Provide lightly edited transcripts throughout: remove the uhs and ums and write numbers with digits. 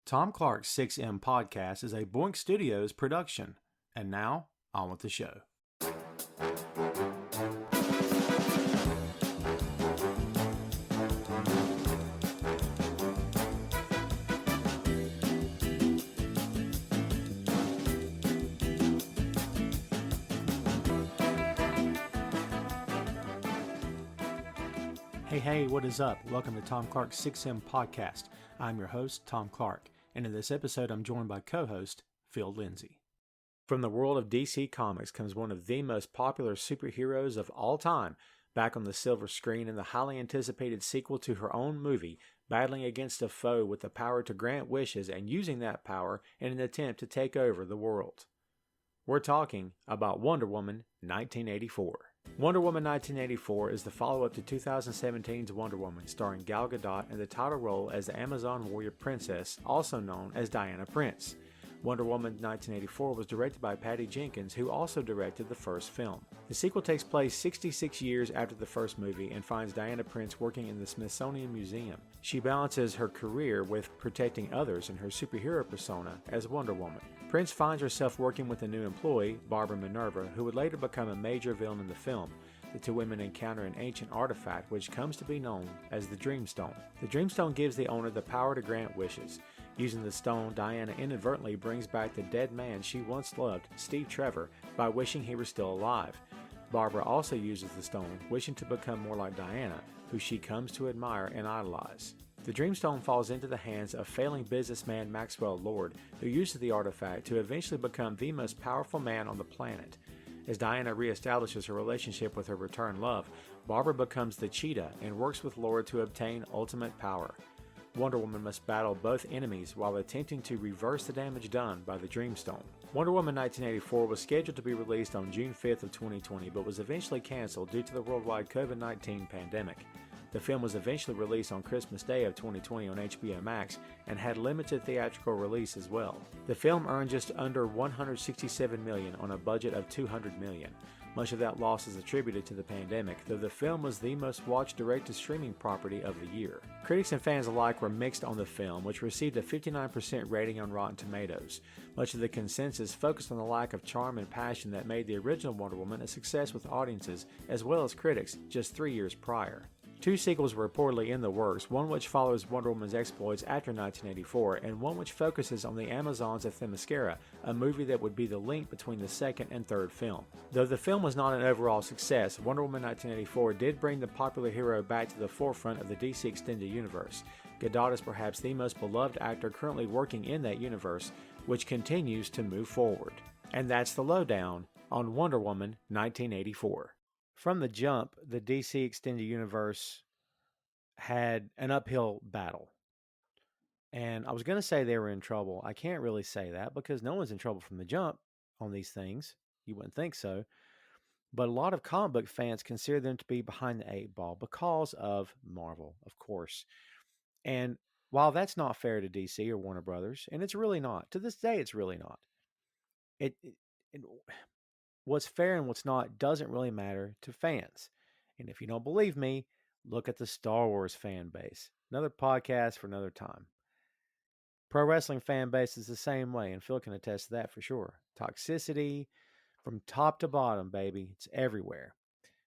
Tom Clark's 6M podcast is a Boink Studios production. And now, on with the show. Hey, what is up? Welcome to Tom Clark's 6M podcast. I'm your host, Tom Clark, and in this episode I'm joined by co-host Phil Lindsey. From the world of DC Comics comes one of the most popular superheroes of all time, back on the silver screen in the highly anticipated sequel to her own movie, battling against a foe with the power to grant wishes and using that power in an attempt to take over the world. We're talking about Wonder Woman 1984. Wonder Woman 1984 is the follow-up to 2017's Wonder Woman, starring Gal Gadot in the title role as the Amazon warrior princess, also known as Diana Prince. Wonder Woman 1984 was directed by Patty Jenkins, who also directed the first film. The sequel takes place 66 years after the first movie and finds Diana Prince working in the Smithsonian Museum. She balances her career with protecting others in her superhero persona as Wonder Woman. Prince finds herself working with a new employee, Barbara Minerva, who would later become a major villain in the film. The two women encounter an ancient artifact which comes to be known as the Dreamstone. The Dreamstone gives the owner the power to grant wishes. Using the stone, Diana inadvertently brings back the dead man she once loved, Steve Trevor, by wishing he were still alive. Barbara also uses the stone, wishing to become more like Diana, who she comes to admire and idolize. The Dreamstone falls into the hands of failing businessman Maxwell Lord, who uses the artifact to eventually become the most powerful man on the planet. As Diana reestablishes her relationship with her returned love, Barbara becomes the Cheetah and works with Lord to obtain ultimate power. Wonder Woman must battle both enemies while attempting to reverse the damage done by the Dreamstone. Wonder Woman 1984 was scheduled to be released on June 5th of 2020, but was eventually canceled due to the worldwide COVID-19 pandemic. The film was eventually released on Christmas Day of 2020 on HBO Max and had limited theatrical release as well. The film earned just under $167 million on a budget of $200 million. Much of that loss is attributed to the pandemic, though the film was the most watched direct-to-streaming property of the year. Critics and fans alike were mixed on the film, which received a 59% rating on Rotten Tomatoes. Much of the consensus focused on the lack of charm and passion that made the original Wonder Woman a success with audiences as well as critics just 3 years prior. Two sequels were reportedly in the works, one which follows Wonder Woman's exploits after 1984, and one which focuses on the Amazons of Themyscira, a movie that would be the link between the second and third film. Though the film was not an overall success, Wonder Woman 1984 did bring the popular hero back to the forefront of the DC Extended Universe. Gadot is perhaps the most beloved actor currently working in that universe, which continues to move forward. And that's the lowdown on Wonder Woman 1984. From the jump, the DC Extended Universe had an uphill battle. And I was going to say they were in trouble. I can't really say that because no one's in trouble from the jump on these things. You wouldn't think so. But a lot of comic book fans consider them to be behind the eight ball because of Marvel, of course. And while that's not fair to DC or Warner Brothers, and it's really not, to this day, it's really not. It What's fair and what's not doesn't really matter to fans. And if you don't believe me, look at the Star Wars fan base. Another podcast for another time. Pro wrestling fan base is the same way, and Phil can attest to that for sure. Toxicity from top to bottom, baby. It's everywhere.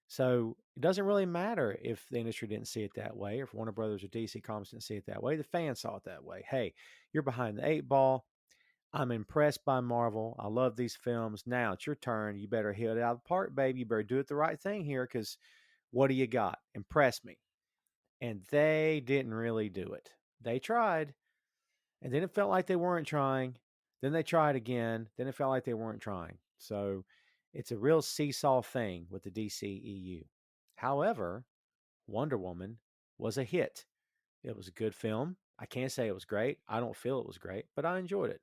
So it doesn't really matter if the industry didn't see it that way, or if Warner Brothers or DC Comics didn't see it that way. The fans saw it that way. Hey, you're behind the eight ball. I'm impressed by Marvel. I love these films. Now it's your turn. You better hit it out of the park, baby. You better do it the right thing here because what do you got? Impress me. And they didn't really do it. They tried, and then it felt like they weren't trying. Then they tried again. Then it felt like they weren't trying. So it's a real seesaw thing with the DCEU. However, Wonder Woman was a hit. It was a good film. I can't say it was great. I don't feel it was great, but I enjoyed it.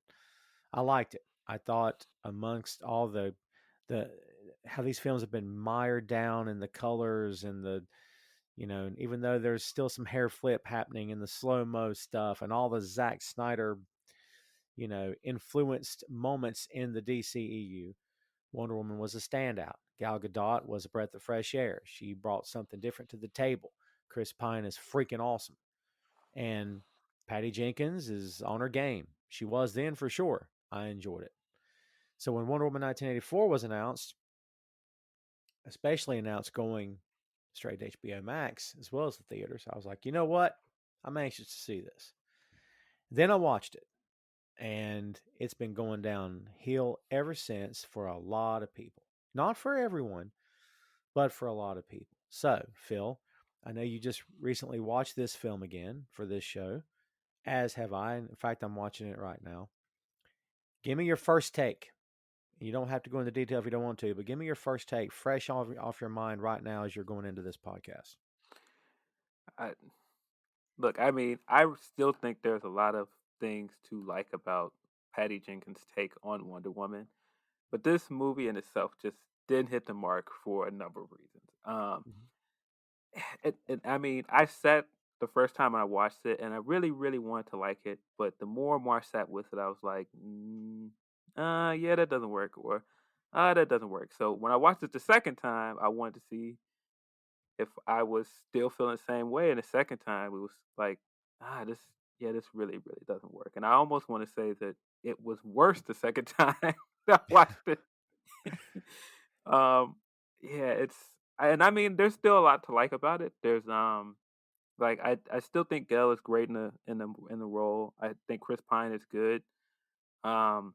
I liked it. I thought amongst all the how these films have been mired down in the colors and the even though there's still some hair flip happening in the slow-mo stuff and all the Zack Snyder influenced moments in the DCEU, Wonder Woman was a standout. Gal Gadot was a breath of fresh air. She brought something different to the table. Chris Pine is freaking awesome. And Patty Jenkins is on her game. She was then for sure. I enjoyed it. So when Wonder Woman 1984 was announced, especially announced going straight to HBO Max as well as the theaters, I was like, you know what? I'm anxious to see this. Then I watched it, and it's been going downhill ever since for a lot of people. Not for everyone, but for a lot of people. So, Phil, I know you just recently watched this film again for this show, as have I. In fact, I'm watching it right now. Give me your first take. You don't have to go into detail if you don't want to, but give me your first take, fresh off your mind right now as you're going into this podcast. I, Look, I mean, I still think there's a lot of things to like about Patty Jenkins' take on Wonder Woman, but this movie in itself just didn't hit the mark for a number of reasons. Mhm. I mean, I sat the first time I watched it, and I really, really wanted to like it, but the more and more I sat with it, I was like, yeah, that doesn't work, or that doesn't work. So when I watched it the second time, I wanted to see if I was still feeling the same way. And the second time, it was like, this, yeah, this really, really doesn't work. And I almost want to say that it was worse the second time I watched it. um, yeah, and I mean, there's still a lot to like about it. There's like I still think Gail is great in the role. I think Chris Pine is good. Um,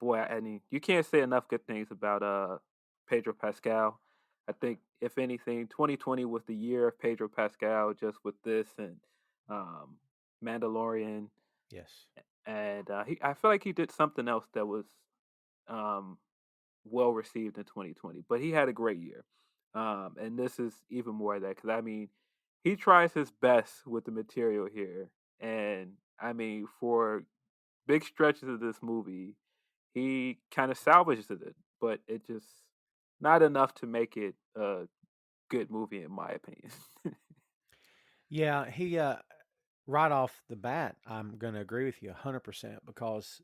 boy, I mean, you can't say enough good things about Pedro Pascal. I think if anything, 2020 was the year of Pedro Pascal, just with this and um, Mandalorian, Yes. and I feel like he did something else that was um, well received in 2020. But he had a great year, and this is even more of that because I mean, he tries his best with the material here, and I mean, for big stretches of this movie, he kind of salvages it, but it just not enough to make it a good movie in my opinion. Yeah, he right off the bat, I'm going to agree with you 100% because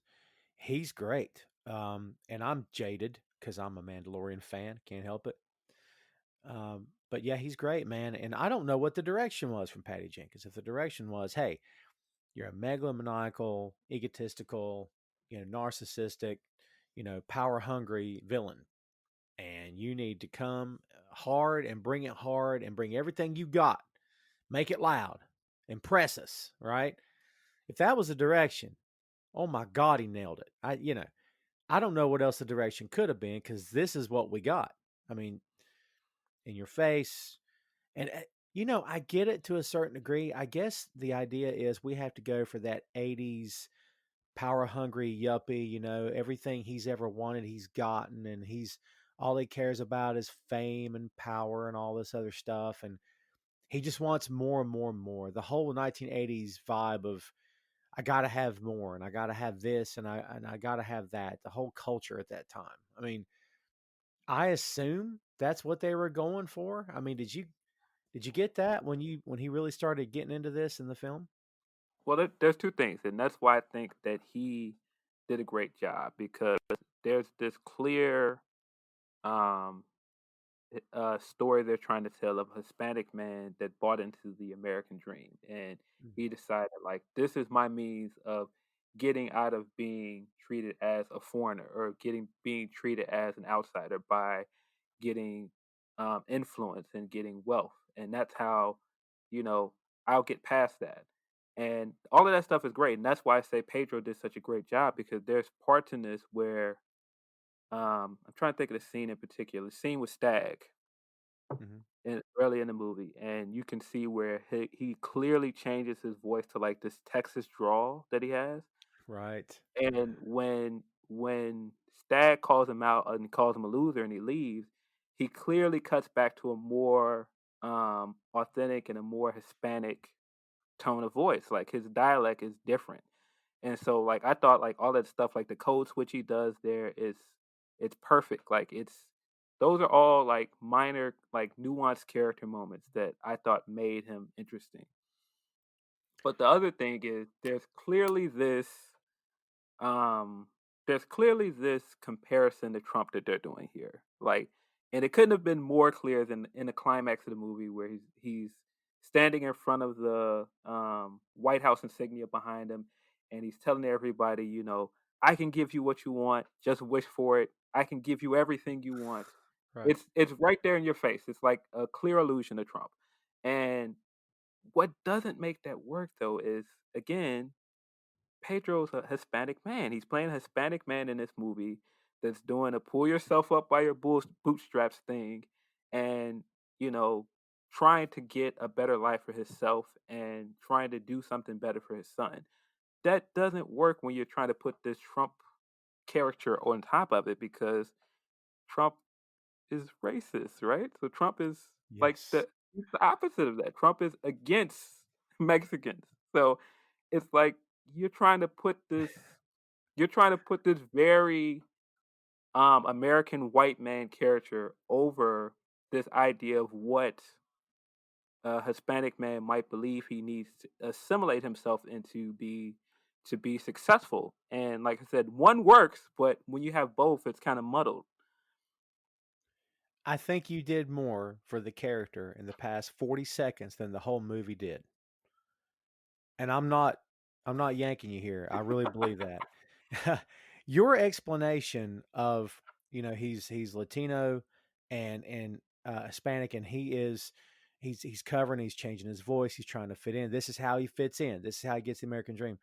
he's great. And I'm jaded because I'm a Mandalorian fan. Can't help it. But yeah, he's great, man. And I don't know what the direction was from Patty Jenkins. If the direction was, hey, you're a megalomaniacal, egotistical, narcissistic, power hungry villain, and you need to come hard and bring it hard and bring everything you got, make it loud, impress us, right? If that was the direction, oh my God, he nailed it. I don't know what else the direction could have been because this is what we got. I mean, in your face. And, I get it to a certain degree. I guess the idea is we have to go for that 80s power hungry yuppie, everything he's ever wanted, he's gotten, and all he cares about is fame and power and all this other stuff. And he just wants more and more and more. The whole 1980s vibe of, I gotta have more, and I gotta have this, and I gotta have that. The whole culture at that time. I mean, I assume that's what they were going for. I mean, did you get that when he really started getting into this in the film? Well, there's two things, and that's why I think that he did a great job because there's this clear um, story they're trying to tell of a Hispanic man that bought into the American dream, and he decided like this is my means of getting out of being treated as a foreigner or getting being treated as an outsider by getting influence and getting wealth, and that's how you know I'll get past that. And all of that stuff is great, and that's why I say Pedro did such a great job because there's parts in this where I'm trying to think of the scene in particular. The scene with Stag Mm-hmm. early in the movie, and you can see where he clearly changes his voice to like this Texas drawl that he has. Right. And when Stag calls him out and calls him a loser and he leaves, he clearly cuts back to a more authentic and a more Hispanic tone of voice. Like his dialect is different. And so like I thought like all that stuff like the code switch he does there is it's perfect. Like it's those are all like minor like nuanced character moments that I thought made him interesting. But the other thing is um there's clearly this comparison to Trump that they're doing here. Like and it couldn't have been more clear than in the climax of the movie where he's standing in front of the White House insignia behind him, and he's telling everybody, I can give you what you want, just wish for it. I can give you everything you want. Right. It's right there in your face. It's like a clear allusion to Trump. And what doesn't make that work though is, again, Pedro's a Hispanic man. He's playing a Hispanic man in this movie that's doing a pull yourself up by your bootstraps thing, and you know trying to get a better life for himself and trying to do something better for his son. That doesn't work when you're trying to put this Trump character on top of it, because Trump is racist, right? So Trump is like Yes. he's the opposite of that. Trump is against Mexicans. So it's like you're trying to put this you're trying to put this very American white man character over this idea of what a Hispanic man might believe he needs to assimilate himself into be to be successful. And like I said, one works, but when you have both, it's kind of muddled. I think you did more for the character in the past 40 seconds than the whole movie did. And I'm not yanking you here. I really believe that. Your explanation of, he's Latino and Hispanic, and he's covering, he's changing his voice, he's trying to fit in. This is how he fits in. This is how he gets the American dream.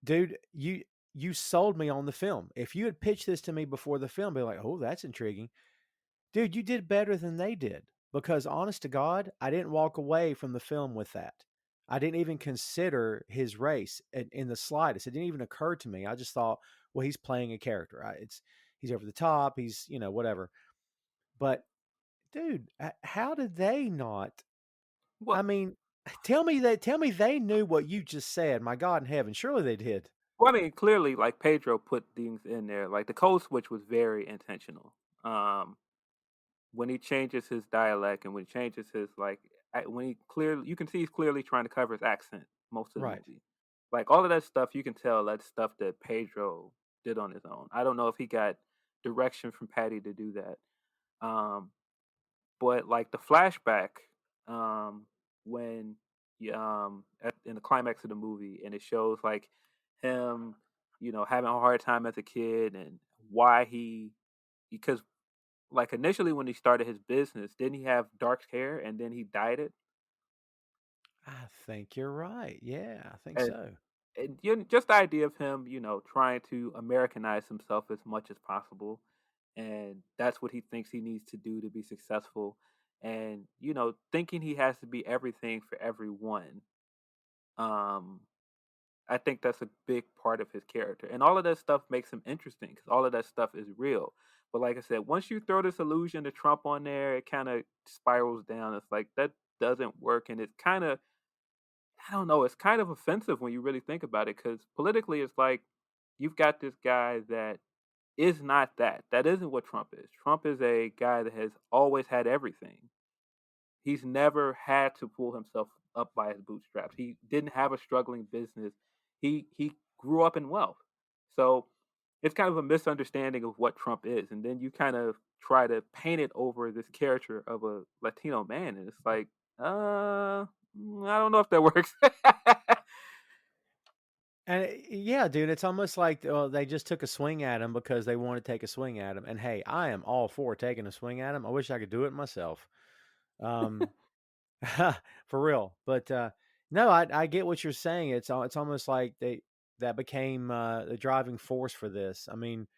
Dude, you sold me on the film. If you had pitched this to me before the film, I'd be like, "Oh, that's intriguing." Dude, you did better than they did, because honest to God, I didn't walk away from the film with that. I didn't even consider his race in the slightest. It didn't even occur to me. I just thought, well, he's playing a character. He's over the top. He's whatever. But dude, how did they not? I Well, mean, tell me they knew what you just said. My God in heaven, surely they did. well, I mean, clearly, like Pedro put things in there. Like the code switch was very intentional. Um, when he changes his dialect and when he changes his when he clearly, you can see he's clearly trying to cover his accent most of the Right. movie. Like all of that stuff, you can tell that's stuff that Pedro did on his own. I don't know if he got direction from Patty to do that. Um, but like the flashback, um, when in the climax of the movie, and it shows like him, having a hard time as a kid, and why because like initially when he started his business, didn't he have dark hair and then he dyed it? I think you're right. Yeah, I think And, so. just the idea of him, trying to Americanize himself as much as possible, and that's what he thinks he needs to do to be successful, and thinking he has to be everything for everyone. Um, I think that's a big part of his character, and all of that stuff makes him interesting because all of that stuff is real. But like I said, once you throw this illusion to Trump on there, it kind of spirals down. It's like that doesn't work, and it's kind of, I don't know, it's kind of offensive when you really think about it, because politically, it's like you've got this guy that is not that. That isn't what Trump is. Trump is a guy that has always had everything. He's never had to pull himself up by his bootstraps. He didn't have a struggling business. He grew up in wealth. So it's kind of a misunderstanding of what Trump is. And then you kind of try to paint it over this character of a Latino man. And it's like, I don't know if that works. And yeah, dude, it's almost like they just took a swing at him because they want to take a swing at him. And hey, I am all for taking a swing at him. I wish I could do it myself, um, for real. But no, I get what you're saying. It's almost like that became the driving force for this. I mean,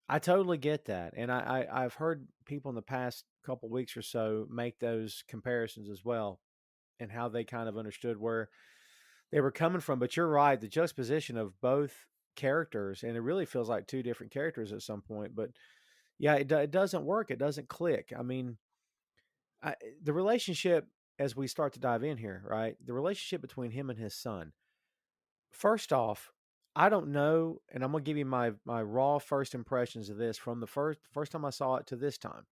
I totally get that, and I've heard people in the past couple weeks or so make those comparisons as well, and how they kind of understood where they were coming from. But you're right, the juxtaposition of both characters, and it really feels like two different characters at some point. But yeah, it doesn't work. It doesn't click. I mean, the relationship, as we start to dive in here, right? The relationship between him and his son. First off, I don't know, and I'm gonna give you my raw first impressions of this from the first time I saw it to this time.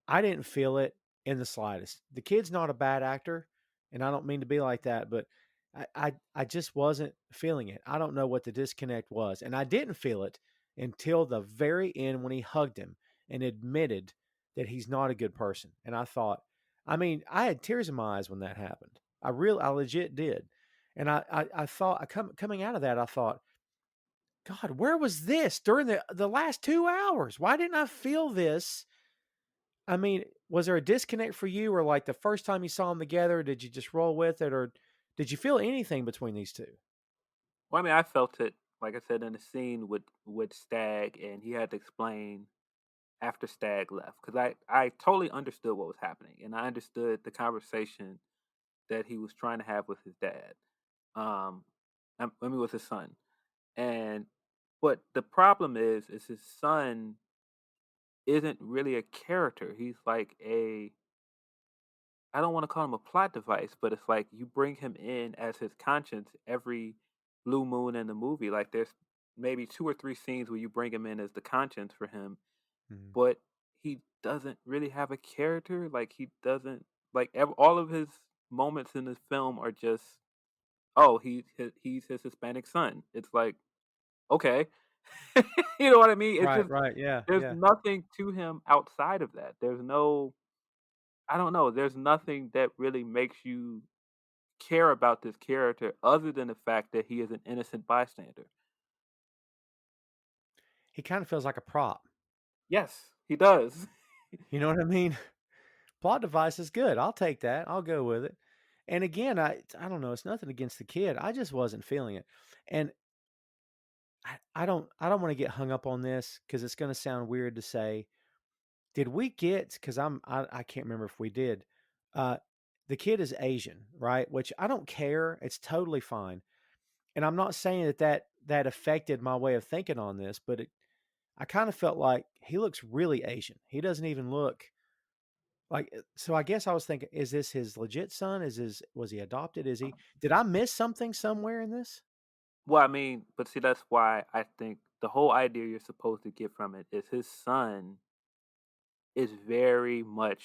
I didn't feel it in the slightest. The kid's not a bad actor, and I don't mean to be like that, but I just wasn't feeling it. I don't know what the disconnect was, and I didn't feel it until the very end when he hugged him and admitted that he's not a good person. And I thought, I mean, I had tears in my eyes when that happened. I legit did. And I thought, coming out of that, I thought, God, where was this during the last 2 hours? Why didn't I feel this? I mean, was there a disconnect for you, or like the first time you saw them together, did you just roll with it, or did you feel anything between these two? Well, I mean, I felt it, like I said, in the scene with Stag, and he had to explain after Stag left because I totally understood what was happening, and I understood the conversation that he was trying to have with his dad. Um, I mean, with his son, and but the problem is his son isn't really a character. He's like a, I don't want to call him a plot device, but it's like you bring him in as his conscience every blue moon in the movie. Like there's maybe two or three scenes where you bring him in as the conscience for him, Mhm. but he doesn't really have a character. Like he doesn't like all of his moments in this film are just, oh, he's his Hispanic son. It's like, okay, you know what I mean? It's Right, just right, yeah, there's yeah. nothing to him outside of that. There's no, I don't know. There's nothing that really makes you care about this character other than the fact that he is an innocent bystander. He kind of feels like a prop. Yes, he does. You know what I mean? Plot device is good. I'll take that. I'll go with it. And again, I don't know. It's nothing against the kid. I just wasn't feeling it. And I don't want to get hung up on this because it's going to sound weird to say. Did we get? Because I can't remember if we did. Uh, the kid is Asian, right? Which I don't care. It's totally fine. And I'm not saying that affected my way of thinking on this, but I kind of felt like he looks really Asian. He doesn't even look like. So I guess I was thinking, is this his legit son? Was he adopted? Did I miss something somewhere in this? Well, I mean, but see, that's why I think the whole idea you're supposed to get from it is his son is very much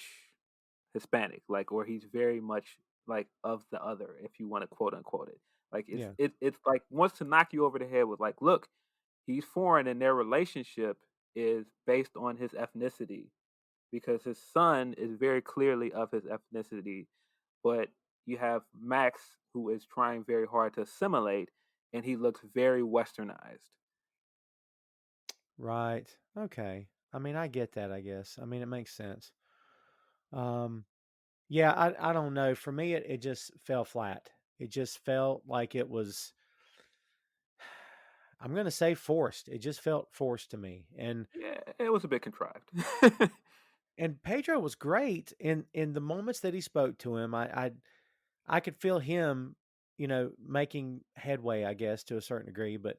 Hispanic, like, or he's very much like of the other, if you want to quote unquote it. Like Yeah. it's like wants to knock you over the head with like, look, he's foreign, and their relationship is based on his ethnicity because his son is very clearly of his ethnicity, but you have Max who is trying very hard to assimilate, and he looks very westernized. Right. Okay. I mean, I get that, I guess. I mean, it makes sense. Um, yeah, I don't know. For me, it just fell flat. It just felt like it was, I'm going to say forced. It just felt forced to me. Yeah, it was a bit contrived. And Pedro was great in the moments that he spoke to him. I could feel him, making headway, I guess, to a certain degree, but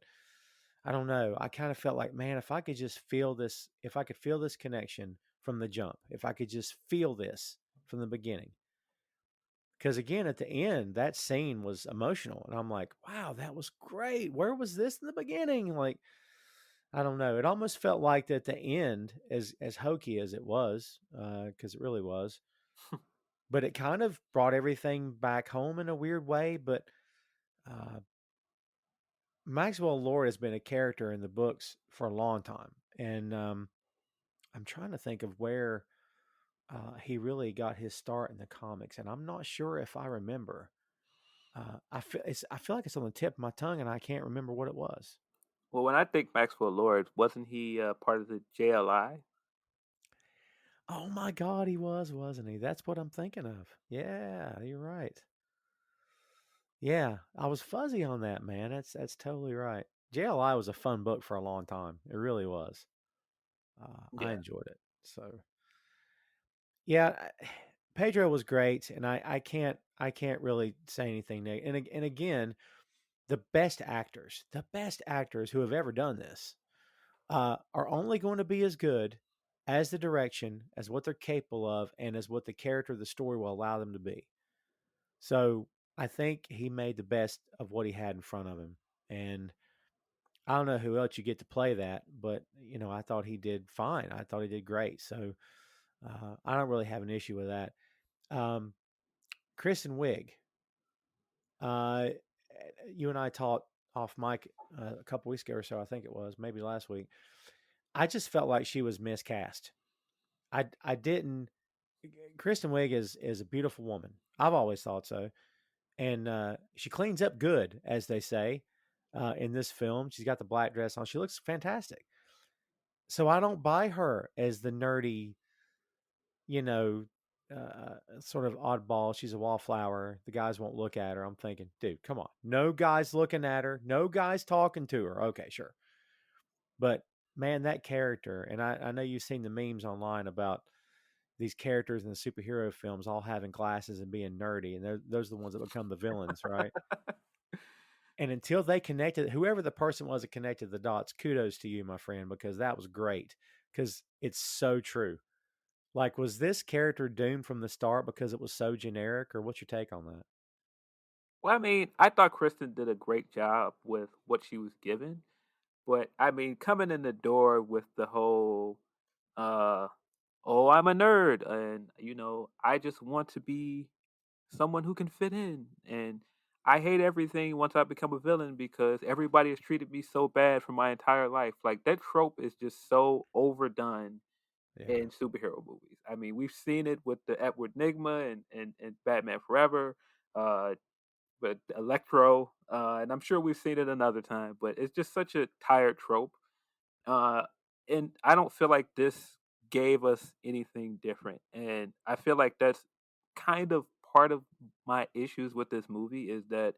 I don't know. I kind of felt like, man, if I could just feel this, if I could feel this connection from the jump, if I could just feel this from the beginning. Because again, at the end, that scene was emotional. And I'm like, wow, that was great. Where was this in the beginning? Like, I don't know. It almost felt like at the end, as hokey as it was, because it really was, but it kind of brought everything back home in a weird way. But uh, Maxwell Lord has been a character in the books for a long time, and I'm trying to think of where he really got his start in the comics, and I'm not sure if I remember. I feel like it's on the tip of my tongue, and I can't remember what it was. Well, when I think Maxwell Lord, wasn't he part of the JLI? Oh my God, he was, wasn't he? That's what I'm thinking of. Yeah, you're right. Yeah, I was fuzzy on that, man. That's totally right. JLI was a fun book for a long time. It really was. I Yeah. enjoyed it. So yeah, Pedro was great, and I can't really say anything negative. And again, the best actors who have ever done this, are only going to be as good as the direction, as what they're capable of, and as what the character of the story will allow them to be. So I think he made the best of what he had in front of him. And I don't know who else you get to play that, but I thought he did fine. I thought he did great. So I don't really have an issue with that. Um, Kristen Wiig, uh, you and I talked off mic a couple weeks ago or so. I think it was maybe last week. I just felt like she was miscast. I didn't. Kristen Wiig is a beautiful woman. I've always thought so, and she cleans up good, as they say. In this film, she's got the black dress on. She looks fantastic. So I don't buy her as the nerdy, you know, sort of oddball. She's a wallflower. The guys won't look at her. I'm thinking, dude, come on. No guys looking at her. No guys talking to her. Okay, sure. But man, that character, and I know you've seen the memes online about these characters in the superhero films all having glasses and being nerdy, and those are the ones that become the villains, right? And until they connected, whoever the person was that connected the dots, kudos to you, my friend, because that was great. Because it's so true. Like, was this character doomed from the start because it was so generic, or what's your take on that? Well, I mean, I thought Kristen did a great job with what she was given, but I mean, coming in the door with the whole, uh, "Oh, I'm a nerd, and I just want to be someone who can fit in, and I hate everything once I become a villain because everybody has treated me so bad for my entire life." Like that trope is just so overdone Yeah. in superhero movies. I mean, we've seen it with the Edward Nigma and Batman Forever, uh, but Electro, and I'm sure we've seen it another time. But it's just such a tired trope, uh, and I don't feel like this gave us anything different. And I feel like that's kind of part of my issues with this movie is that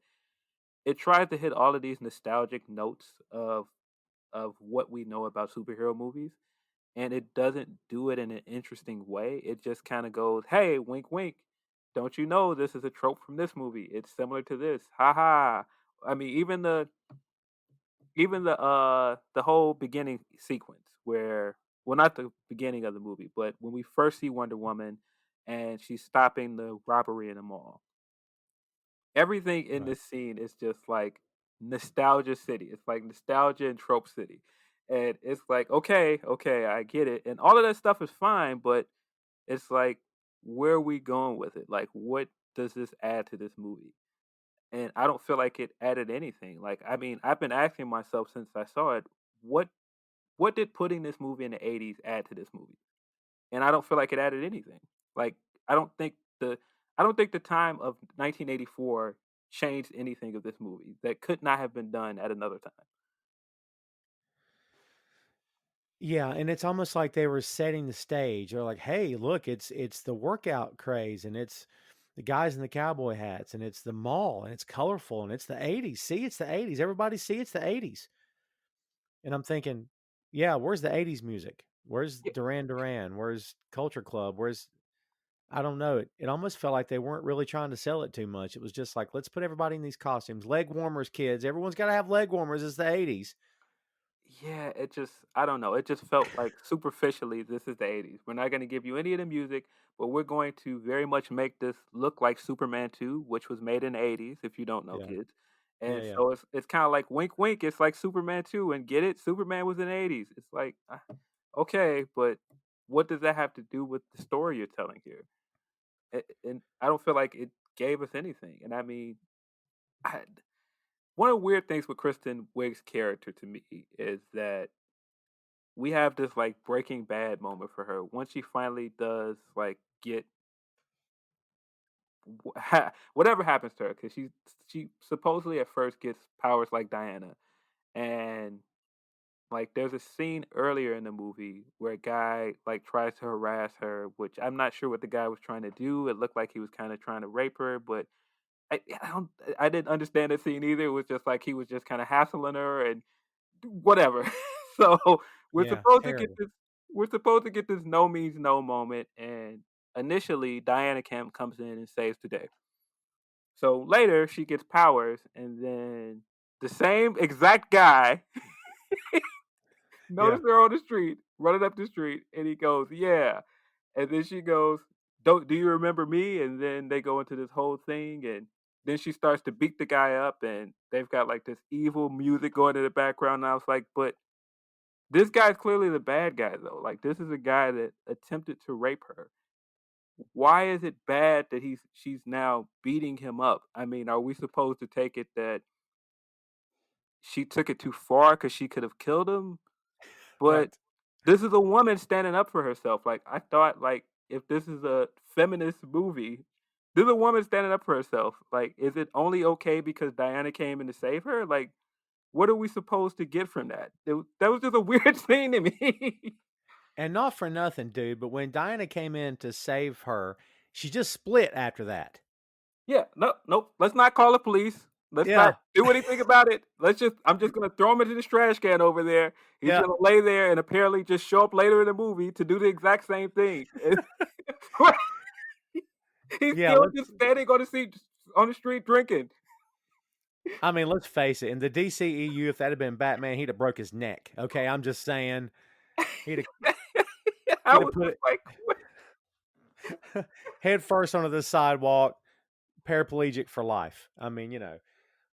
it tries to hit all of these nostalgic notes of what we know about superhero movies, and it doesn't do it in an interesting way. It just kind of goes, "Hey, wink, wink. Don't you know this is a trope from this movie? It's similar to this. Ha ha." I mean, even the whole beginning sequence where, well, not the beginning of the movie, but when we first see Wonder Woman and she's stopping the robbery in the mall. Everything in Right. this scene is just like nostalgia city. It's like nostalgia and trope city. And it's like, okay, okay, I get it. And all of that stuff is fine, but it's like, where are we going with it? Like, what does this add to this movie? And I don't feel like it added anything. Like, I mean, I've been asking myself since I saw it, what what did putting this movie in the '80s add to this movie? And I don't feel like it added anything. Like, I don't think the I don't think the time of 1984 changed anything of this movie that could not have been done at another time. Yeah, and it's almost like they were setting the stage. They're like, "Hey, look, it's the workout craze, and it's the guys in the cowboy hats, and it's the mall, and it's colorful, and it's the '80s. See, it's the '80s. Everybody see it's the '80s." And I'm thinking, "Yeah, where's the '80s music? Where's Yeah, Duran Duran? Where's Culture Club? Where's I don't know. It almost felt like they weren't really trying to sell it too much. It was just like, let's put everybody in these costumes. Leg warmers, kids. Everyone's got to have leg warmers. It's the '80s." yeah, it just I don't know. It just felt like superficially this is the '80s. We're not going to give you any of the music, but we're going to very much make this look like Superman 2, which was made in the '80s if you don't know, Yeah, kids. yeah, And yeah. so it's kind of like wink wink, it's like Superman 2 and get it? Superman was in the '80s. It's like okay, but what does that have to do with the story you're telling here? And I don't feel like it gave us anything. And I mean, I, one of the weird things with Kristen Wiig's character to me is that we have this like Breaking Bad moment for her once she finally does like get whatever happens to her because she supposedly at first gets powers like Diana, and like there's a scene earlier in the movie where a guy like tries to harass her, which I'm not sure what the guy was trying to do. It looked like he was kind of trying to rape her, but I didn't understand the scene either. It was just like he was just kind of hassling her and whatever. So we're Yeah, supposed to get terrible. this we're supposed to get this no means no moment, and initially Diana Camp comes in and saves the day. So later she gets powers, and then the same exact guy Yeah, noticed her on the street, running up the street, and he goes, "Yeah." And then she goes, "Don't do you remember me?" And then they go into this whole thing, and then she starts to beat the guy up, and they've got like this evil music going in the background. And I was like, but this guy's clearly the bad guy though. Like this is a guy that attempted to rape her. Why is it bad that she's now beating him up? I mean, are we supposed to take it that she took it too far because she could have killed him? But right. this is a woman standing up for herself. Like I thought, like if this is a feminist movie, this is a woman standing up for herself. Like, is it only okay because Diana came in to save her? Like, what are we supposed to get from that? That was just a weird scene to me. And not for nothing, dude, but when Diana came in to save her, she just split after that. Yeah, no, nope. Let's not call the police. Let's not Yeah, do anything about it. I'm just gonna throw him into this trash can over there. He's yeah. gonna lay there and apparently just show up later in the movie to do the exact same thing. He's Yeah, still let's just standing on the street drinking. I mean, let's face it, in the DCEU, if that had been Batman, he'd have broke his neck. Okay, I'm just saying he'd have I he'd have was put just like, what? it head first onto the sidewalk, paraplegic for life. I mean,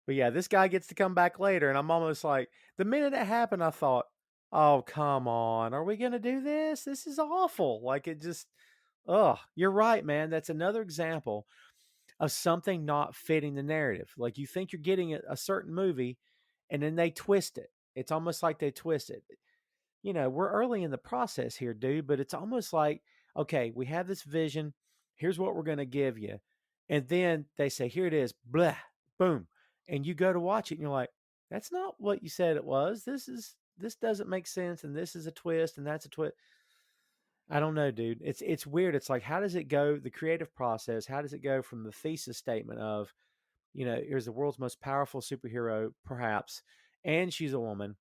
But yeah, this guy gets to come back later, and I'm almost like, the minute it happened, I thought, oh, come on. Are we going to do this? This is awful. Like, it just, you're right, man. That's another example of something not fitting the narrative. Like, you think you're getting a certain movie, and then they twist it. It's almost like they twist it. We're early in the process here, dude, but it's almost like, okay, we have this vision. Here's what we're going to give you. And then they say, here it is, blah, boom. And you go to watch it and you're like, that's not what you said it was. This doesn't make sense. And this is a twist and that's a twist. I don't know, dude. It's weird. It's like, how does it go? The creative process, how does it go from the thesis statement of, here's the world's most powerful superhero, perhaps, and she's a woman,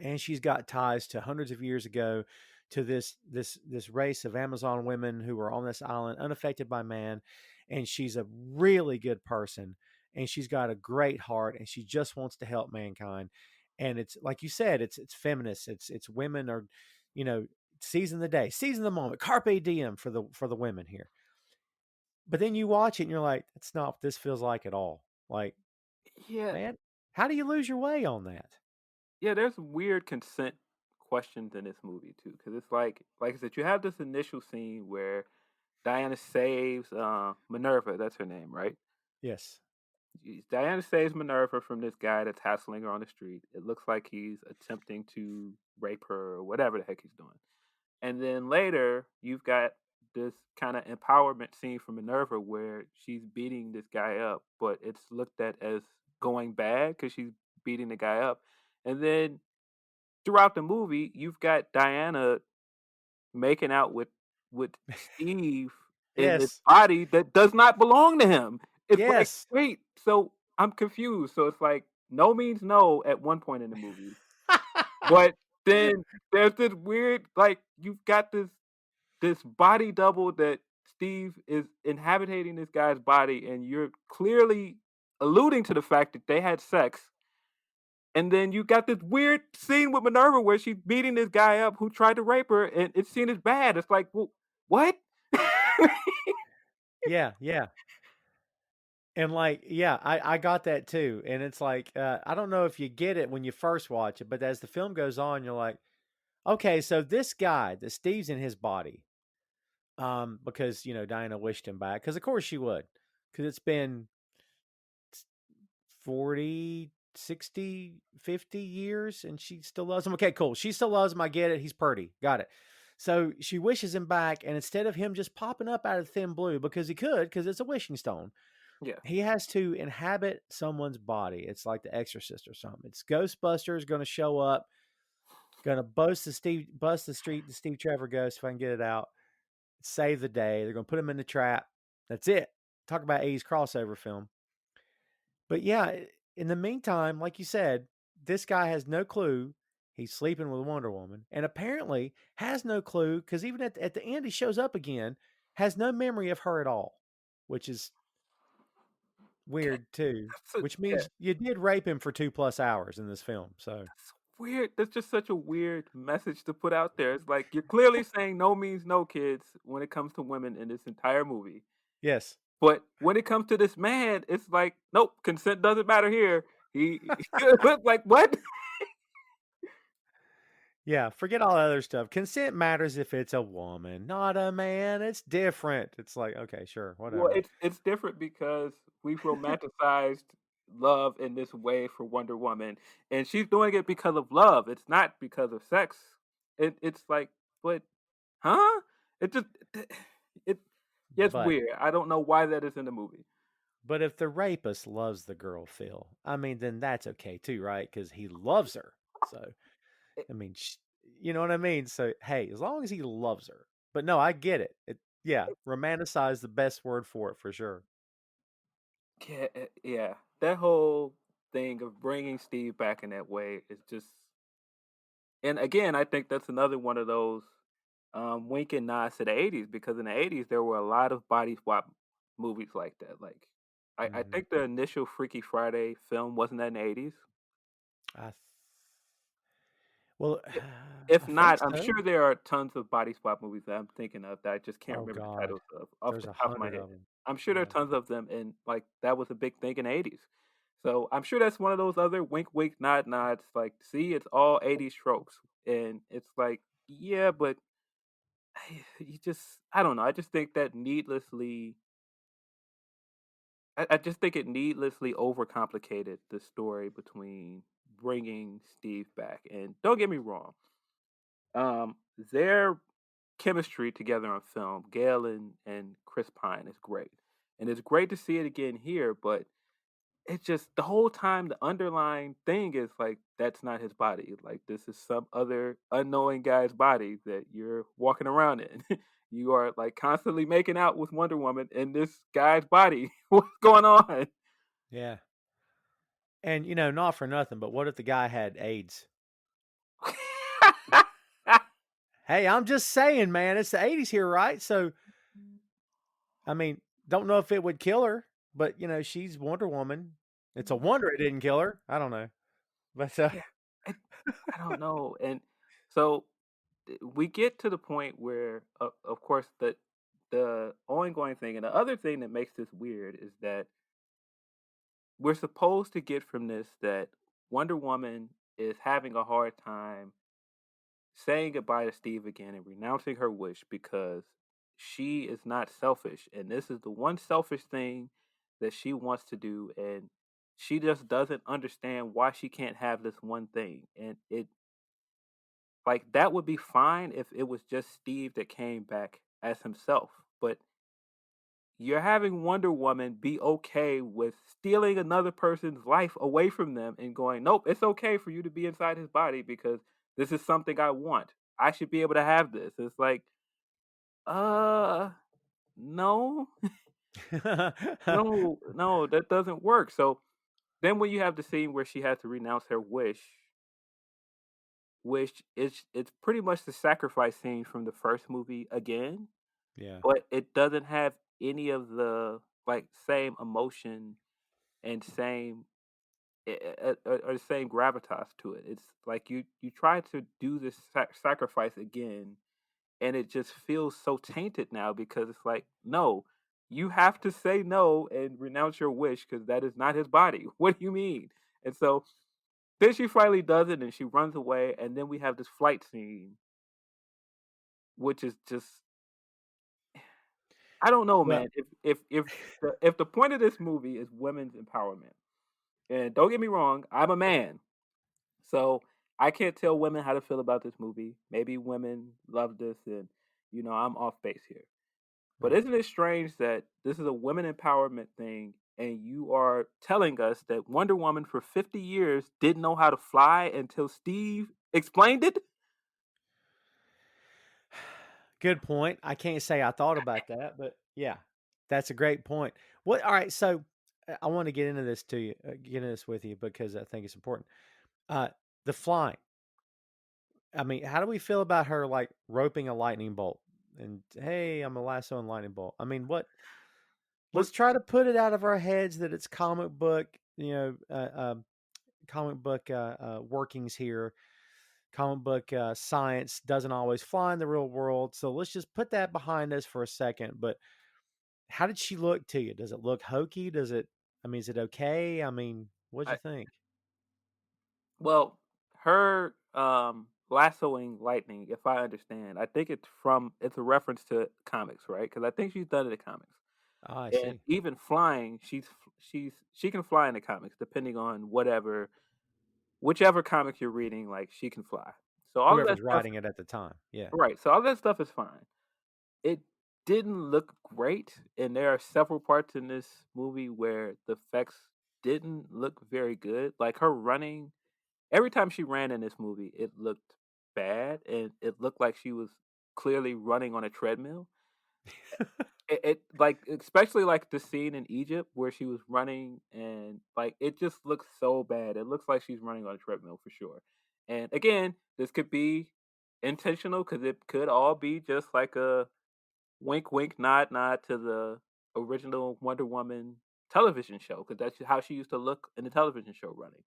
and she's got ties to hundreds of years ago to this race of Amazon women who were on this island unaffected by man, and she's a really good person, and she's got a great heart, and she just wants to help mankind. And it's like you said, it's feminist, it's women are, you know, seizing the day, seizing the moment, carpe diem for the women here. But then you watch it and you're like, that's not what this feels like at all. Like, Yeah, man, how do you lose your way on that? yeah. There's weird consent questions in this movie too, because it's like I said, you have this initial scene where Diana saves Minerva. That's her name, right? Yes. Diana saves Minerva from this guy that's hassling her on the street. It looks like he's attempting to rape her or whatever the heck he's doing. And then later, you've got this kind of empowerment scene from Minerva where she's beating this guy up, but it's looked at as going bad because she's beating the guy up. And then throughout the movie, you've got Diana making out with Steve in this Yes. body that does not belong to him. It's like, Yes. wait, so I'm confused. So it's like no means no at one point in the movie. But then there's this weird, like, you've got this body double that Steve is inhabiting this guy's body, and you're clearly alluding to the fact that they had sex. And then you got this weird scene with Minerva where she's beating this guy up who tried to rape her, and it's seen as bad. It's like, well, what? Yeah, yeah. And like, yeah, I got that too. And it's like, I don't know if you get it when you first watch it, but as the film goes on, you're like, okay, so this guy, the Steve's in his body, because Diana wished him back, because of course she would, because it's been 40, 60, 50 years and she still loves him. Okay, cool. She still loves him. I get it. He's pretty. Got it. So she wishes him back, and instead of him just popping up out of thin blue, because he could, because it's a wishing stone, Yeah. he has to inhabit someone's body. It's like The Exorcist or something. It's Ghostbusters going to show up, going to bust the street to Steve Trevor Ghost, if I can get it out, save the day. They're going to put him in the trap. That's it. Talk about 80s crossover film. But yeah, in the meantime, like you said, this guy has no clue he's sleeping with Wonder Woman, and apparently has no clue, because even at the end he shows up again, has no memory of her at all, which is Okay. weird too. Which Yeah, means you did rape him for 2+ hours in this film. So that's weird. That's just such a weird message to put out there. It's like you're clearly saying no means no, kids, when it comes to women in this entire movie. yes. But when it comes to this man, it's like, nope, consent doesn't matter here. He like what? Yeah, forget all the other stuff. Consent matters if it's a woman, not a man. It's different. It's like, okay, sure, Well, whatever. it's different because we've romanticized love in this way for Wonder Woman, and she's doing it because of love. It's not because of sex. It's like, but huh? It just it it's But weird. I don't know why that is in the movie. but if the rapist loves the girl, Phil, I mean, then that's okay too, right? Because he loves her. So It, I mean, you know what I mean? So, hey, as long as he loves her. But no, I get it. Yeah, romanticize the best word for it for sure. yeah, yeah. That whole thing of bringing Steve back in that way is just. And again, I think that's another one of those wink and nods to the '80s because in the '80s there were a lot of body swap movies like that. Like, I Hmm. think the initial Freaky Friday film wasn't that in the '80s. I th- well, I- If I think not, I'm so. sure there are tons of body swap movies that I'm thinking of that I just can't Oh remember the God, titles of off there's the a top of my hundred head. of them. I'm sure there are Yeah. tons of them, and like that was a big thing in the '80s. So I'm sure that's one of those other wink, wink, nod, nods. Like, see, it's all '80s tropes, and it's like, yeah, but you just, I don't know. I just think that needlessly, I just think it needlessly overcomplicated the story between bringing Steve back. And don't get me wrong, their chemistry together on film, Gail and Chris Pine, is great, and it's great to see it again here. But it's just the whole time the underlying thing is like that's not his body. Like this is some other unknowing guy's body that you're walking around in. You are like constantly making out with Wonder Woman in this guy's body. What's going on? Yeah. And not for nothing, but what if the guy had AIDS? Hey, I'm just saying, man, it's the 80s here, right? So, I mean, don't know if it would kill her, but she's Wonder Woman. It's a wonder it didn't kill her. I don't know. But Yeah, I, I don't know. And so we get to the point where, of course, the ongoing thing, and the other thing that makes this weird is that we're supposed to get from this that Wonder Woman is having a hard time saying goodbye to Steve again and renouncing her wish because she is not selfish. And this is the one selfish thing that she wants to do. And she just doesn't understand why she can't have this one thing. And like, that would be fine if it was just Steve that came back as himself. But you're having Wonder Woman be okay with stealing another person's life away from them and going, nope, it's okay for you to be inside his body because this is something I want. I should be able to have this. It's like, uh, no, no, no, that doesn't work. So then when you have the scene where she has to renounce her wish, which is it's pretty much the sacrifice scene from the first movie again, yeah. but it doesn't have any of the like same emotion and same or the same gravitas to it. It's like you try to do this sacrifice again, and it just feels so tainted now because it's like, no, you have to say no and renounce your wish because that is not his body. What do you mean? And so then she finally does it, and she runs away, and then we have this flight scene, which is just, I don't know, Well, man. If the point of this movie is women's empowerment, and don't get me wrong, I'm a man. So I can't tell women how to feel about this movie. Maybe women love this, and I'm off base here. But right. isn't it strange that this is a women empowerment thing, and you are telling us that Wonder Woman for 50 years didn't know how to fly until Steve explained it? Good point. I can't say I thought about that, but yeah, that's a great point. What? All right. So I want to get into this to you, get into this with you because I think it's important. Uh, the flying. I mean, how do we feel about her like roping a lightning bolt? And hey, I'm a lasso and lightning bolt. I mean, what? Well, Let's try to put it out of our heads that it's comic book, comic book workings here. Comic book science doesn't always fly in the real world. So let's just put that behind us for a second. But how did she look to you? Does it look hokey? Does it, I mean, is it okay? I mean, what'd you I, think? well, her lassoing lightning, if I understand, I think it's a reference to comics, right? Because I think she's done it in comics. Oh, I And see. even flying, she can fly in the comics depending on whichever comic you're reading, like she can fly. So all of that Whoever's stuff, writing it at the time. Yeah. right? So all that stuff is fine. It didn't look great, and there are several parts in this movie where the effects didn't look very good. Like her running, every time she ran in this movie, it looked bad, and it looked like she was clearly running on a treadmill. It like especially like the scene in Egypt where she was running and like it just looks so bad. It looks like she's running on a treadmill for sure. And again, this could be intentional because it could all be just like a wink, wink, nod, nod to the original Wonder Woman television show because that's how she used to look in the television show running.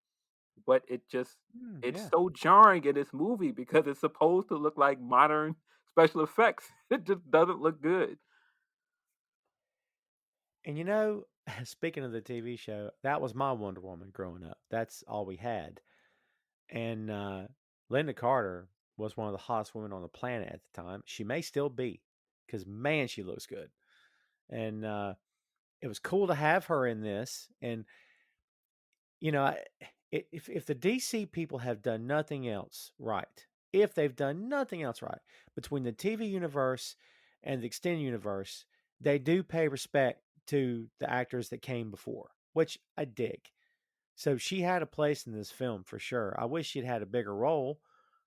But it's Yeah. so jarring in this movie because it's supposed to look like modern special effects. It just doesn't look good. And you know, speaking of the TV show, that was my Wonder Woman growing up. That's all we had. And Linda Carter was one of the hottest women on the planet at the time. She may still be, because man, she looks good. And it was cool to have her in this. And you know, if the DC people have done nothing else right, if they've done nothing else right between the TV universe and the extended universe, they do pay respect to the actors that came before, which I dig. So she had a place in this film for sure. I wish she'd had a bigger role.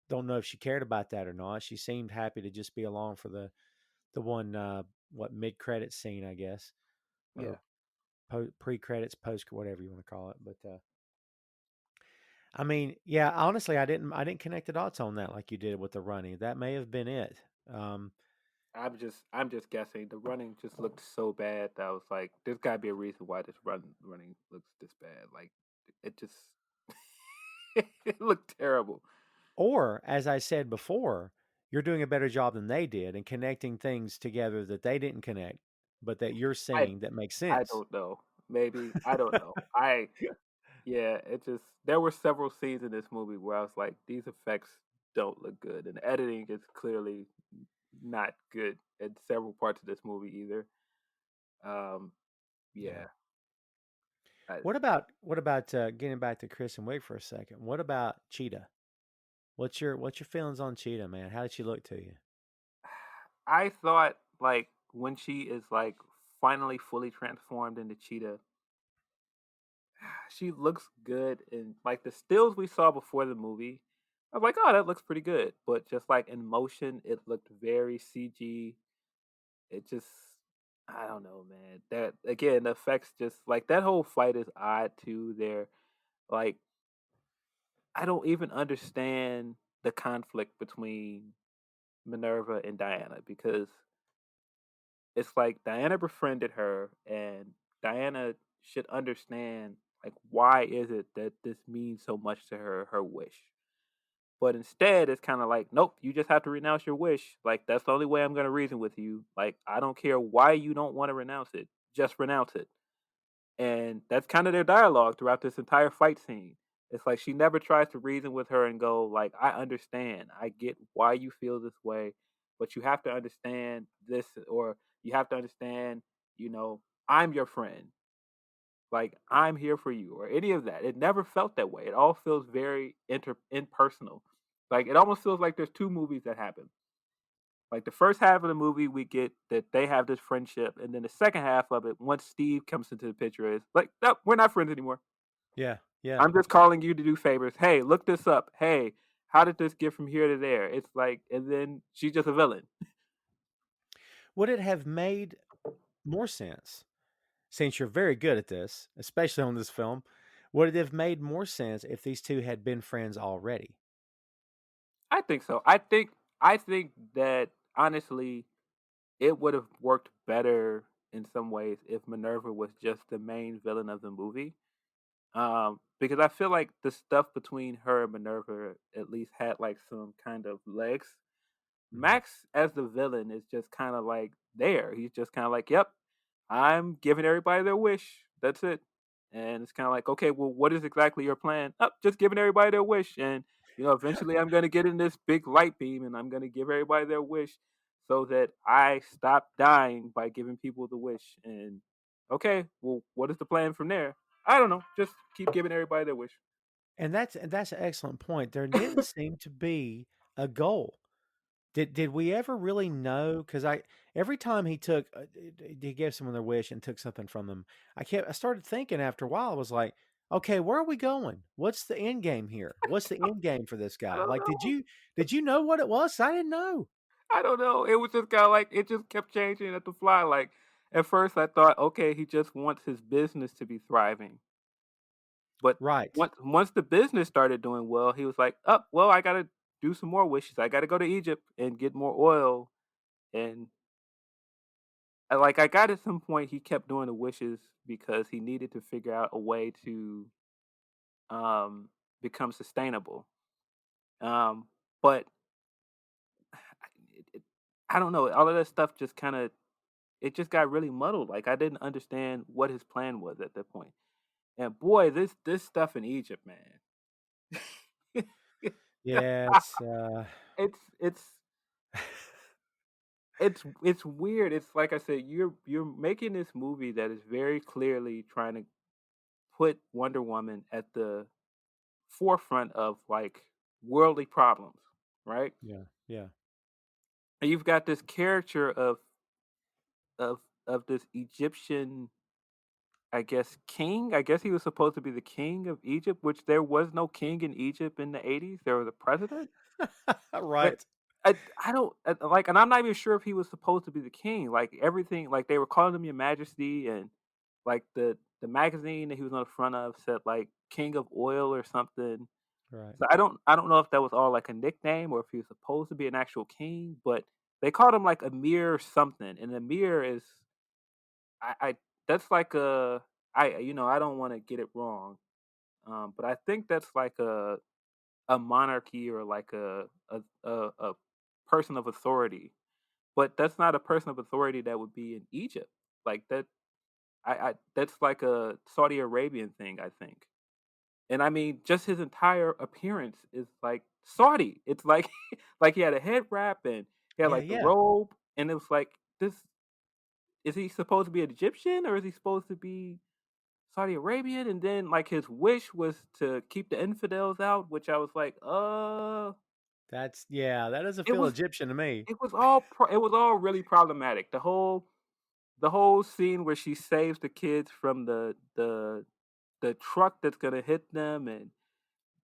Don't know if she cared about that or not. She seemed happy to just be along for the one what mid credit scene, I guess, Yeah. or pre credits, post, whatever you want to call it. But I mean, yeah, honestly, I didn't connect the dots on that like you did with the running. That may have been it. Um, I'm just guessing. The running just looked so bad that I was like, there's gotta be a reason why this running looks this bad. Like it just it looked terrible. or as I said before, you're doing a better job than they did in connecting things together that they didn't connect, but that you're I seeing that makes I sense. don't know. Maybe I don't know. I Yeah, it just there were several scenes in this movie where I was like, these effects don't look good, and the editing is clearly not good in several parts of this movie either. Um, Yeah. yeah, I, What about getting back to Kristen Wiig for a second? What about Cheetah? What's your feelings on Cheetah, man? How did she look to you? I thought like when she is like finally fully transformed into Cheetah, she looks good and like the stills we saw before the movie. I was like, oh, that looks pretty good, but just like in motion, it looked very CG. It just, I don't know, man. That again, the effects just like that whole fight is odd too. There, like, I don't even understand the conflict between Minerva and Diana because it's like Diana befriended her, and Diana should understand like why is it that this means so much to her wish. But instead, it's kind of like, nope, you just have to renounce your wish. Like that's the only way I'm gonna reason with you. Like I don't care why you don't want to renounce it, just renounce it. And that's kind of their dialogue throughout this entire fight scene. It's like she never tries to reason with her and go like, I understand, I get why you feel this way, but you have to understand this, or you have to understand, you know, I'm your friend, like I'm here for you, or any of that. It never felt that way. It all feels very impersonal. Like it almost feels like there's two movies that happen. Like the first half of the movie, we get that they have this friendship, and then the second half of it, once Steve comes into the picture, is like, no, we're not friends anymore. Yeah, yeah. I'm just calling you to do favors. Hey, look this up. Hey, how did this get from here to there? It's like, and then she's just a villain. Would it have made more sense, since you're very good at this, especially on this film? Would it have made more sense if these two had been friends already? I think so. I think that honestly, it would have worked better in some ways if Minerva was just the main villain of the movie. Because I feel like the stuff between her and Minerva at least had like some kind of legs. Mhm. Max as the villain is just kind of like there. He's just kind of like, "Yep, I'm giving everybody their wish. That's it." And it's kind of like, "Okay, well, what is exactly your plan?" Up, just giving everybody their wish, and eventually I'm gonna get in this big light beam, and I'm gonna give everybody their wish, so that I stop dying by giving people the wish. And okay, well, what is the plan from there? I don't know. Just keep giving everybody their wish. And that's an excellent point. There didn't seem to be a goal. Did we ever really know? Because I every time he gave someone their wish and took something from them, I started thinking after a while. I was like, okay, where are we going? What's the end game here? What's the end game for this I guy? don't Like, know. did you know what it was? I didn't know. I don't know. It was just kind of like it just kept changing at the fly. Like at first, I thought, okay, he just wants his business to be thriving. But Right. once the business started doing well, he was like, "Oh, well, I gotta do some more wishes. I gotta go to Egypt and get more oil." And like I got at some point, he kept doing the wishes because he needed to figure out a way to um, become sustainable. Um, but it, I don't know. All of that stuff just kind of it just got really muddled. Like I didn't understand what his plan was at that point. And boy, this stuff in Egypt, man. Yeah, it's it's weird. It's like I said, you're making this movie that is very clearly trying to put Wonder Woman at the forefront of like worldly problems, right? yeah, yeah. And you've got this character of of this Egyptian, I guess, king. I guess he was supposed to be the king of Egypt, which there was no king in Egypt in the 80s. There was a president. But Right. I don't like, and I'm not even sure if he was supposed to be the king. Like everything, like they were calling him Your Majesty, and like the magazine that he was on the front of said like King of Oil or something. Right. So I don't know if that was all like a nickname or if he was supposed to be an actual king, but they called him like Amir something, and Amir is I that's like a I don't want to get it wrong, but I think that's like a monarchy or like a person of authority, but that's not a person of authority that would be in Egypt. Like that, I that's like a Saudi Arabian thing, I think. And I mean, just his entire appearance is like Saudi. It's like like he had a head wrap and he had Yeah, like the yeah. robe, and it was like this. Is he supposed to be an Egyptian or is he supposed to be Saudi Arabian? And then like his wish was to keep the infidels out, which I was like, That doesn't it feel was Egyptian to me. it was all really problematic. The whole scene where she saves the kids from the truck that's gonna hit them, and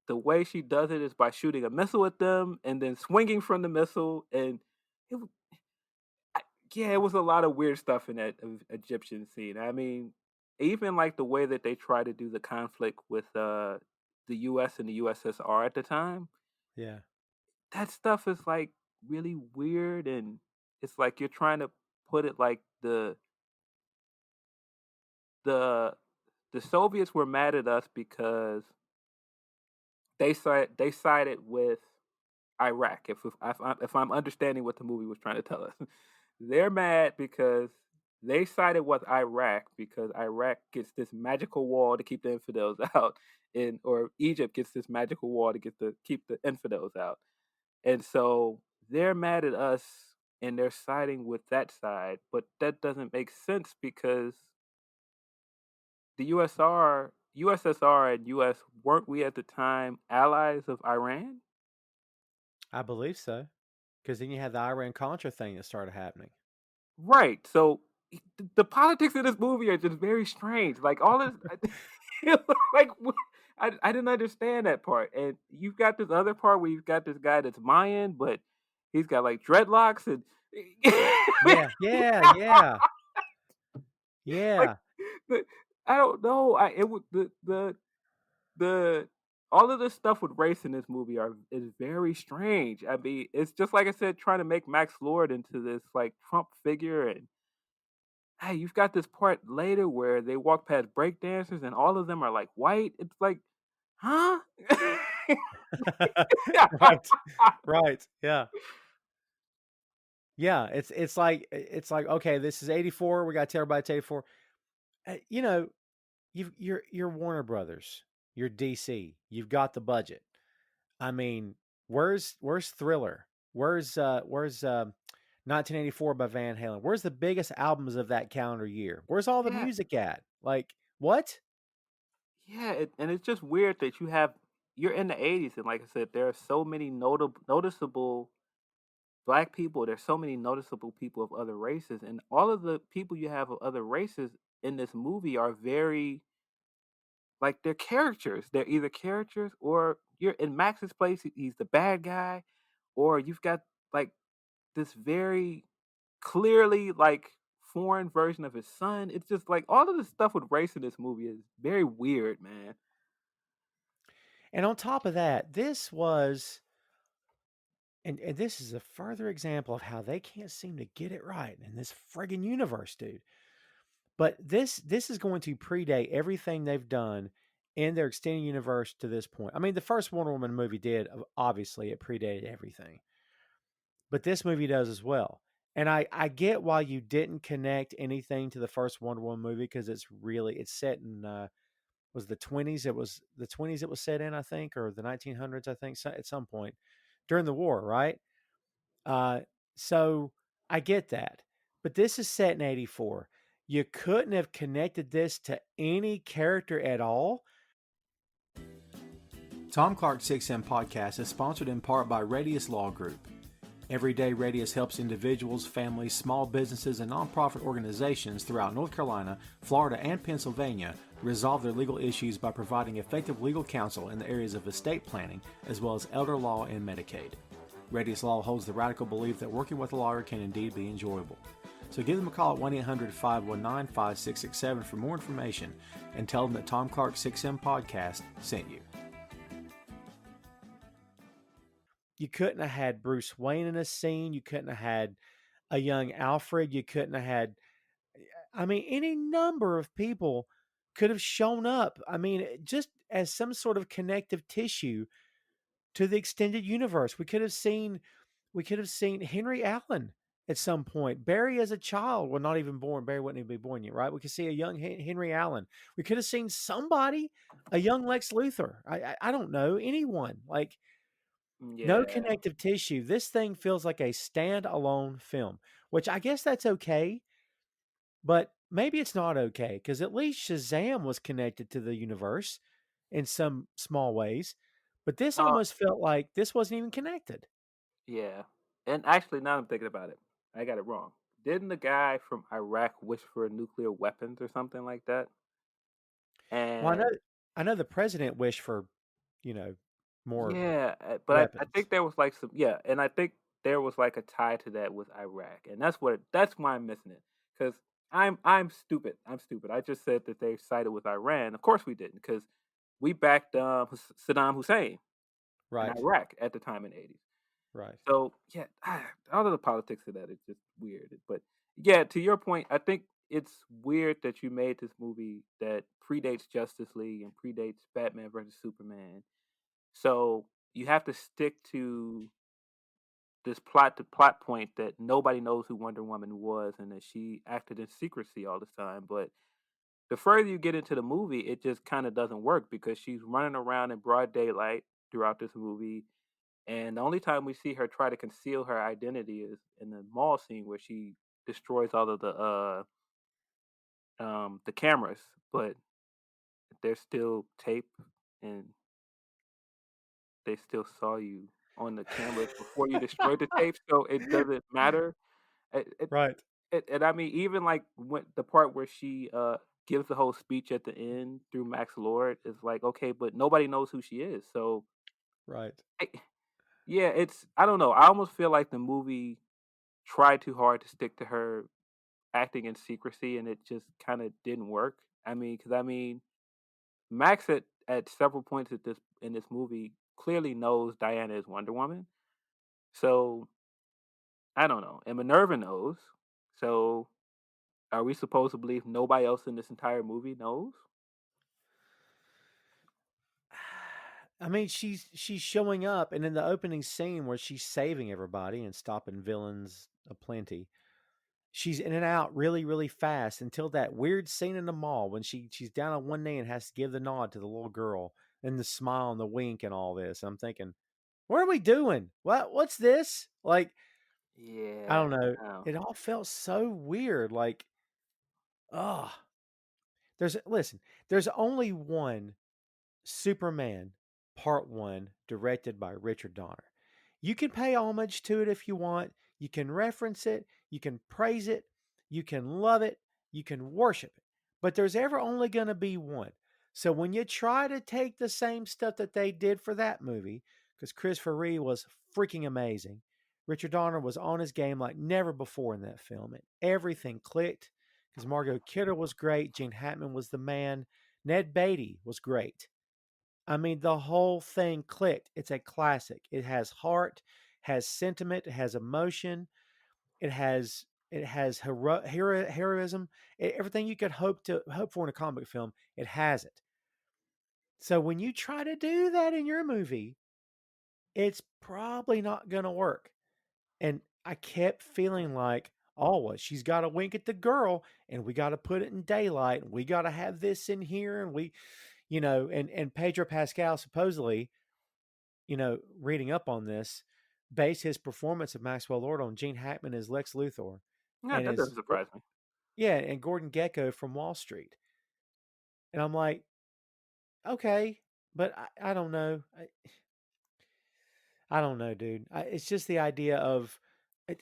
the way she does it is by shooting a missile at them and then swinging from the missile, and it was, yeah, it was a lot of weird stuff in that Egyptian scene. I mean, even like the way that they try to do the conflict with the U.S. and the USSR at the time, Yeah. that stuff is like really weird, and it's like you're trying to put it like the the Soviets were mad at us because they sided with Iraq. If I'm understanding what the movie was trying to tell us, they're mad because they sided with Iraq because Iraq gets this magical wall to keep the infidels out, and or Egypt gets this magical wall to keep the infidels out, and so they're mad at us and they're siding with that side. But that doesn't make sense because the USSR and US, weren't we at the time allies of Iran? I believe so. Because then you had the Iran Contra thing that started happening. Right. So the politics of this movie are just very strange. Like all this, like I didn't understand that part. And you've got this other part where you've got this guy that's Mayan, but he's got like dreadlocks and Yeah, yeah, yeah, like yeah. the, I don't know. I it would the all of this stuff with race in this movie is very strange. I mean, it's just like I said, trying to make Max Lord into this like Trump figure, and hey, you've got this part later where they walk past breakdancers and all of them are like white. It's like, huh? Right, right. Yeah, yeah. It's like okay, this is '84. We got to tell everybody it's '84. You know, you're Warner Brothers. You're DC. You've got the budget. I mean, where's Thriller? Where's 1984 by Van Halen? Where's the biggest albums of that calendar year? Where's all the Yeah, music at? Like what? yeah, and it's just weird that you're in the '80s, and like I said, there are so many notable, noticeable black people, there's so many noticeable people of other races, and all of the people you have of other races in this movie are very like they're characters. They're either characters or you're in Max's place, he's the bad guy, or you've got like this very clearly like foreign version of his son. It's just like all of the stuff with race in this movie is very weird, man. And on top of that, this was, and this is a further example of how they can't seem to get it right in this friggin' universe, dude. But this is going to predate everything they've done in their extended universe to this point. I mean, the first Wonder Woman movie did, obviously, it predated everything. But this movie does as well. And I get why you didn't connect anything to the first Wonder Woman movie, because it's set in was the 20s. It was the 20s it was set in, I think, or the 1900s, I think, so, at some point during the war, right? Uh, so I get that. But this is set in 84. You couldn't have connected this to any character at all. Tom Clark's 6M podcast is sponsored in part by Radius Law Group. Every day, Radius helps individuals, families, small businesses, and nonprofit organizations throughout North Carolina, Florida, and Pennsylvania resolve their legal issues by providing effective legal counsel in the areas of estate planning, as well as elder law and Medicaid. Radius Law holds the radical belief that working with a lawyer can indeed be enjoyable. So give them a call at 1-800-519-5667 for more information and tell them that Tom Clark's 6M podcast sent you. You couldn't have had Bruce Wayne in a scene. You couldn't have had a young Alfred. You couldn't have had, I mean, any number of people could have shown up. I mean, just as some sort of connective tissue to the extended universe. We could have seen Henry Allen at some point. Barry as a child, well, not even born. Barry wouldn't even be born yet, right? We could see a young Henry Allen. We could have seen somebody, a young Lex Luthor. I don't know, anyone. Like, no Yeah, connective tissue. This thing feels like a standalone film, which I guess that's okay, but maybe it's not okay, because at least Shazam was connected to the universe in some small ways. But this uh, almost felt like this wasn't even connected. yeah. And actually, now I'm thinking about it, I got it wrong. Didn't the guy from Iraq wish for nuclear weapons or something like that? Well, And I know the president wished for, you know, more yeah, but I weapons. think there was like some yeah, and I think there was like a tie to that with Iraq, and that's why I'm missing it because I'm stupid. I'm stupid. I just said that they sided with Iran. Of course we didn't because we backed Saddam Hussein in Right, Iraq at the time in the 80s. right. So yeah, all of the politics of that is just weird. But yeah, to your point, I think it's weird that you made this movie that predates Justice League and predates Batman versus Superman, so you have to stick to this plot point that nobody knows who Wonder Woman was and that she acted in secrecy all this time. But the further you get into the movie, it just kind of doesn't work because she's running around in broad daylight throughout this movie. And the only time we see her try to conceal her identity is in the mall scene where she destroys all of the cameras, but there's still tape and they still saw you on the cameras before you destroyed the tape, so it doesn't matter. It, it, Right, and I mean, even like when the part where she gives the whole speech at the end through Max Lord is like, okay, but nobody knows who she is. So, right. I, yeah, it's I don't know. I almost feel like the movie tried too hard to stick to her acting in secrecy, and it just kind of didn't work. I mean, because I mean, Max at several points at this in this movie clearly knows Diana is Wonder Woman. So I don't know. And Minerva knows. So are we supposed to believe nobody else in this entire movie knows? I mean, she's showing up, and in the opening scene where she's saving everybody and stopping villains aplenty, she's in and out really, really fast until that weird scene in the mall when she's down on one knee and has to give the nod to the little girl and the smile and the wink and all this. I'm thinking, what are we doing? What's this? Like, I Yeah. don't know. No. It all felt so weird. Like, oh, there's only one Superman Part 1 directed by Richard Donner. You can pay homage to it if you want. You can reference it. You can praise it. You can love it. You can worship it. But there's ever only going to be one. So when you try to take the same stuff that they did for that movie, because Christopher Reeve was freaking amazing, Richard Donner was on his game like never before in that film, and everything clicked. Because Margot Kidder was great, Gene Hackman was the man, Ned Beatty was great. I mean, the whole thing clicked. It's a classic. It has heart, has sentiment, it has emotion, it has heroism, everything you could hope for in a comic film. It has it. So when you try to do that in your movie, it's probably not going to work. And I kept feeling like, oh, well, she's got to wink at the girl, and we got to put it in daylight, and we got to have this in here, and and Pedro Pascal supposedly, reading up on this, based his performance of Maxwell Lord on Gene Hackman as Lex Luthor, Yeah, and that doesn't surprise me. and Gordon Gekko from Wall Street, and I'm like, okay, but I don't know, I don't know, dude. It's just the idea of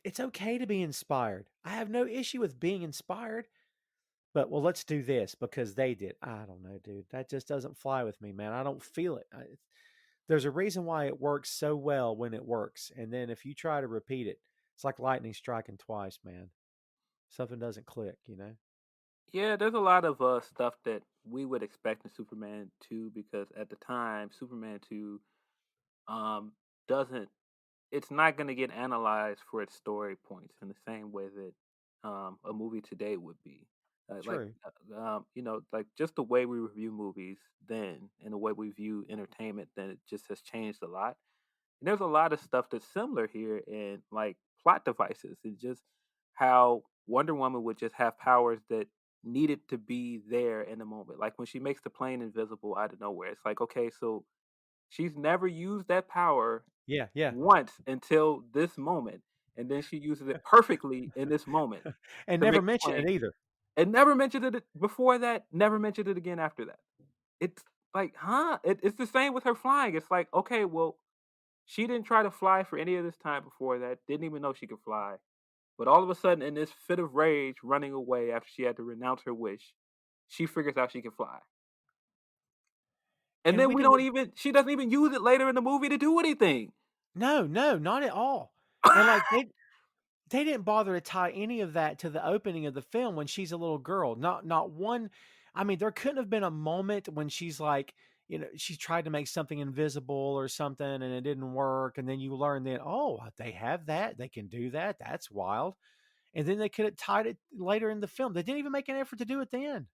it's okay to be inspired. I have no issue with being inspired, but well, let's do this because they did. I don't know, dude. That just doesn't fly with me, man. I don't feel it. There's a reason why it works so well when it works, and then if you try to repeat it, it's like lightning striking twice, man. Something doesn't click. Yeah, there's a lot of stuff that we would expect in Superman 2 because at the time Superman 2 um doesn't it's not going to get analyzed for its story points in the same way that a movie today would be. True. Like just the way we review movies then and the way we view entertainment, then it just has changed a lot. And there's a lot of stuff that's similar here in like plot devices. It's just how Wonder Woman would just have powers that needed to be there in the moment. Like when she makes the plane invisible out of nowhere, it's like, okay, so she's never used that power Yeah, yeah. once until this moment. And then she uses it perfectly in this moment And to never make the mention plane. it either. And never mentioned it before that, never mentioned it again after that. It's like, huh? It's the same with her flying. It's like, okay, well, she didn't try to fly for any of this time before that, didn't even know she could fly. But all of a sudden, in this fit of rage, running away after she had to renounce her wish, she figures out she can fly. And And then we didn't. she doesn't even use it later in the movie to do anything. No, no, not at all. And like they didn't bother to tie any of that to the opening of the film when she's a little girl. Not one. I mean, there couldn't have been a moment when she's like, she tried to make something invisible or something and it didn't work. And then you learn that, oh, they have that. They can do that. That's wild. And then they could have tied it later in the film. They didn't even make an effort to do it then.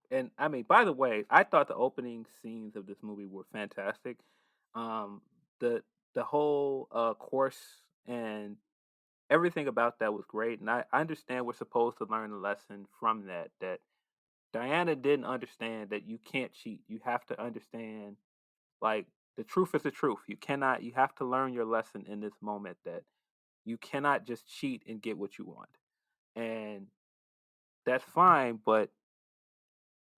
And I mean, by the way, I thought the opening scenes of this movie were fantastic. Um, the the whole course and everything about that was great, and I understand we're supposed to learn a lesson from that. That Diana didn't understand that you can't cheat. You have to understand, like, the truth is the truth. You cannot. You have to learn your lesson in this moment. That you cannot just cheat and get what you want, and that's fine. But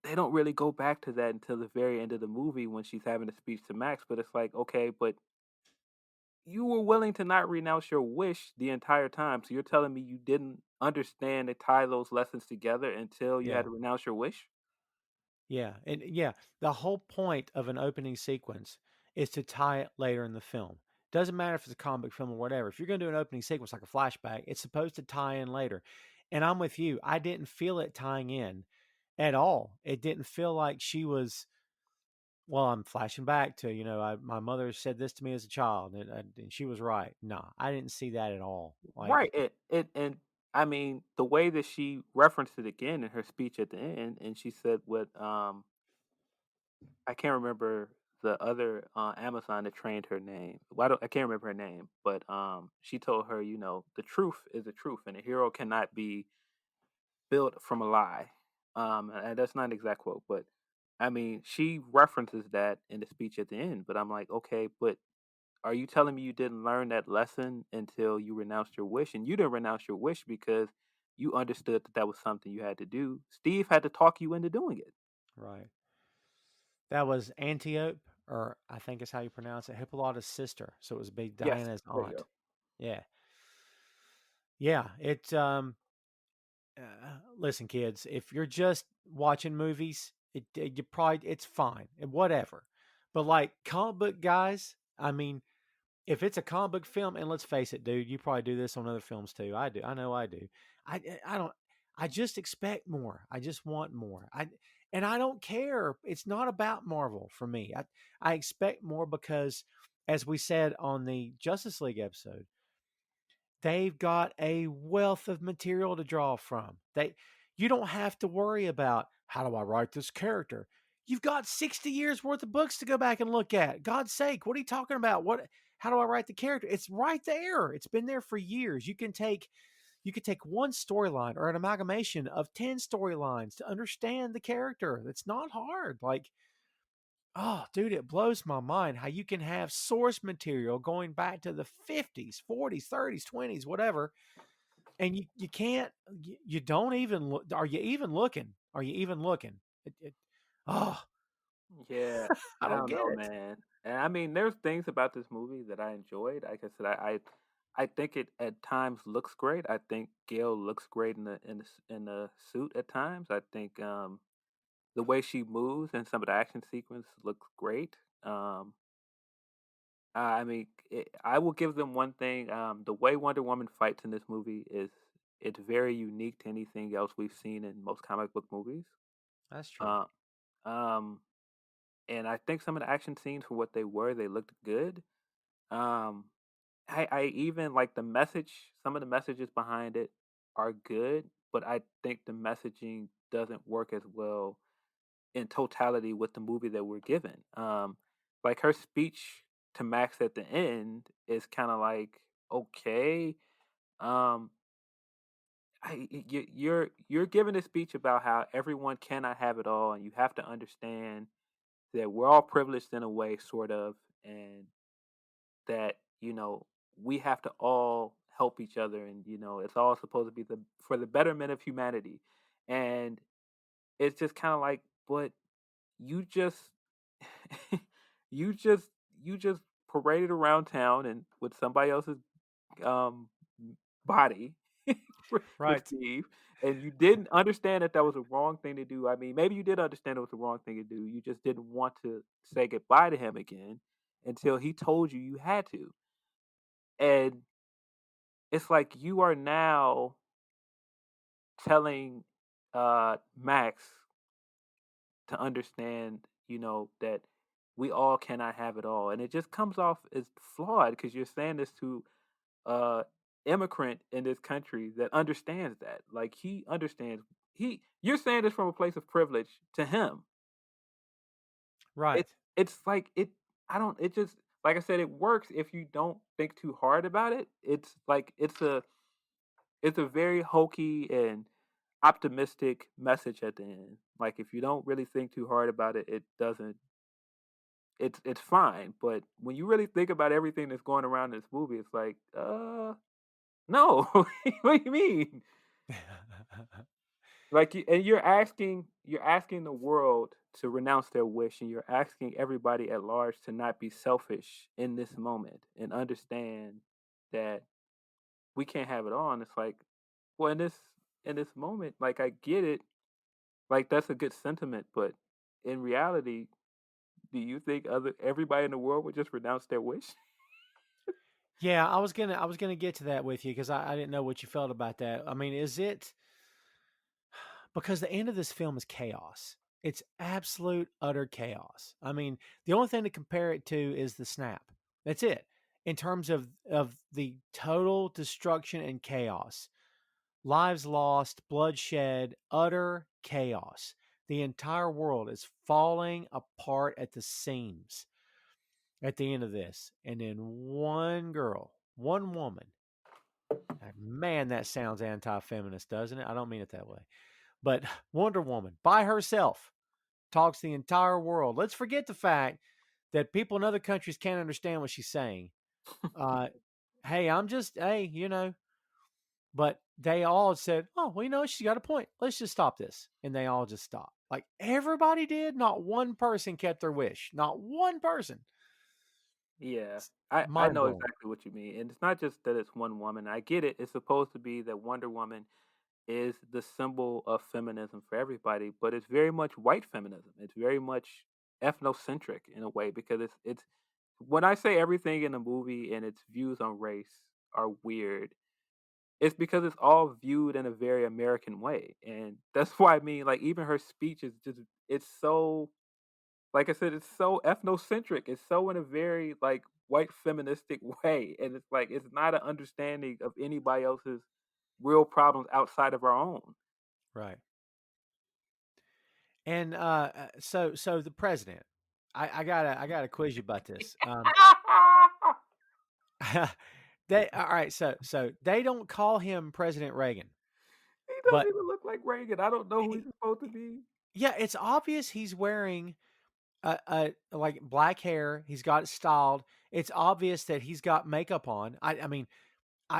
they don't really go back to that until the very end of the movie when she's having a speech to Max. But it's like, okay, but you were willing to not renounce your wish the entire time. So you're telling me you didn't understand and tie those lessons together until you had Yeah. to renounce your wish? Yeah. And yeah, the whole point of an opening sequence is to tie it later in the film. Doesn't matter if it's a comic film or whatever. If you're going to do an opening sequence like a flashback, it's supposed to tie in later. And I'm with you. I didn't feel it tying in at all. It didn't feel like she was, well, I'm flashing back to, my mother said this to me as a child and she was right. No, I didn't see that at all. Like, Right. And I mean, the way that she referenced it again in her speech at the end, and she said what I can't remember the other Amazon that trained her name. I can't remember her name, but she told her, the truth is the truth, and a hero cannot be built from a lie. And that's not an exact quote, but I mean, she references that in the speech at the end. But I'm like, okay, but are you telling me you didn't learn that lesson until you renounced your wish? And you didn't renounce your wish because you understood that that was something you had to do. Steve had to talk you into doing it. right. That was Antiope or I think is how you pronounce it, Hippolyta's sister. So it was be Yes, Diana's there you aunt. go. Yeah, yeah. Listen, kids, if you're just watching movies, you probably it's fine, whatever. But like comic book guys, I mean, if it's a comic book film, and let's face it, dude, you probably do this on other films too. I do. I know I do. I don't. I just expect more. I just want more. And I don't care. It's not about Marvel for me. I expect more because, as we said on the Justice League episode, they've got a wealth of material to draw from. You don't have to worry about how do I write this character. You've got 60 years worth of books to go back and look at. God's sake, what are you talking about? How do I write the character? It's right there. It's been there for years. You could take one storyline or an amalgamation of 10 storylines to understand the character. It's not hard. Like, oh, dude, it blows my mind how you can have source material going back to the 50s, 40s, 30s, 20s, whatever, and you can't, you don't even look. Are you even looking? Are you even looking? Oh, Yeah, I I don't don't get know, it. man. And I mean, there's things about this movie that I enjoyed. Like I said, I think it at times looks great. I think Gail looks great in the suit at times. I think the way she moves and some of the action sequence looks great. I mean, I will give them one thing. The way Wonder Woman fights in this movie is it's very unique to anything else we've seen in most comic book movies. That's true. Uh, um, and I think some of the action scenes for what they were, they looked good. Um, I even like the message. Some of the messages behind it are good, but I think the messaging doesn't work as well in totality with the movie that we're given. Like her speech to Max at the end is kind of like okay. Um, you're giving a speech about how everyone cannot have it all, and you have to understand that we're all privileged in a way, sort of, and that we have to all help each other, and it's all supposed to be for the betterment of humanity, and it's just kind of like, but you just you just you just paraded around town and with somebody else's um body with Right. Steve, and you didn't understand that that was a wrong thing to do. I mean, maybe you did understand it was the wrong thing to do. You just didn't want to say goodbye to him again until he told you you had to. And it's like you are now telling Max to understand, that we all cannot have it all. And it just comes off as flawed because you're saying this to immigrant in this country that understands that. Like he understands you're saying this from a place of privilege to him. Right. It's like I don't it just like I said, it works if you don't think too hard about it. It's like it's a very hokey and optimistic message at the end. Like if you don't really think too hard about it, it doesn't it's fine. But when you really think about everything that's going around in this movie, it's like, no. What do you mean? Like and you're asking the world to renounce their wish, and you're asking everybody at large to not be selfish in this moment and understand that we can't have it all. And it's like, well, in this moment, like I get it, like that's a good sentiment, but in reality, do you think other everybody in the world would just renounce their wish? Yeah, I was gonna get to that with you because I didn't know what you felt about that. I mean, is it because the end of this film is chaos? It's absolute utter chaos. I mean, the only thing to compare it to is the snap. That's it. In terms of the total destruction and chaos, lives lost, bloodshed, utter chaos. The entire world is falling apart at the seams at the end of this. And then one girl, one woman, man, that sounds anti feminist, doesn't it? I don't mean it that way. But Wonder Woman by herself talks to the entire world. Let's forget the fact that people in other countries can't understand what she's saying. Uh, hey, I'm just, hey, But they all said, "Oh, well, she's got a point. Let's just stop this." And they all just stopped. Like everybody did. Not one person kept their wish. Not one person. Yeah, It's I mind know blowing. exactly what you mean, and it's not just that it's one woman. I get it. It's supposed to be that Wonder Woman is the symbol of feminism for everybody, but it's very much white feminism. It's very much ethnocentric in a way because it's when I say everything in the movie and its views on race are weird, it's because it's all viewed in a very American way, and that's why I mean, like even her speech is just it's so like I said, it's so ethnocentric. It's so in a very like white feministic way, and it's like it's not an understanding of anybody else's real problems outside of our own. Right. And so the president, I gotta quiz you about this. They all right. So they don't call him President Reagan, He doesn't but even look like Reagan. I don't know who he, he's supposed to be. yeah, it's obvious he's wearing like black hair. He's got it styled. It's obvious that he's got makeup on. I mean,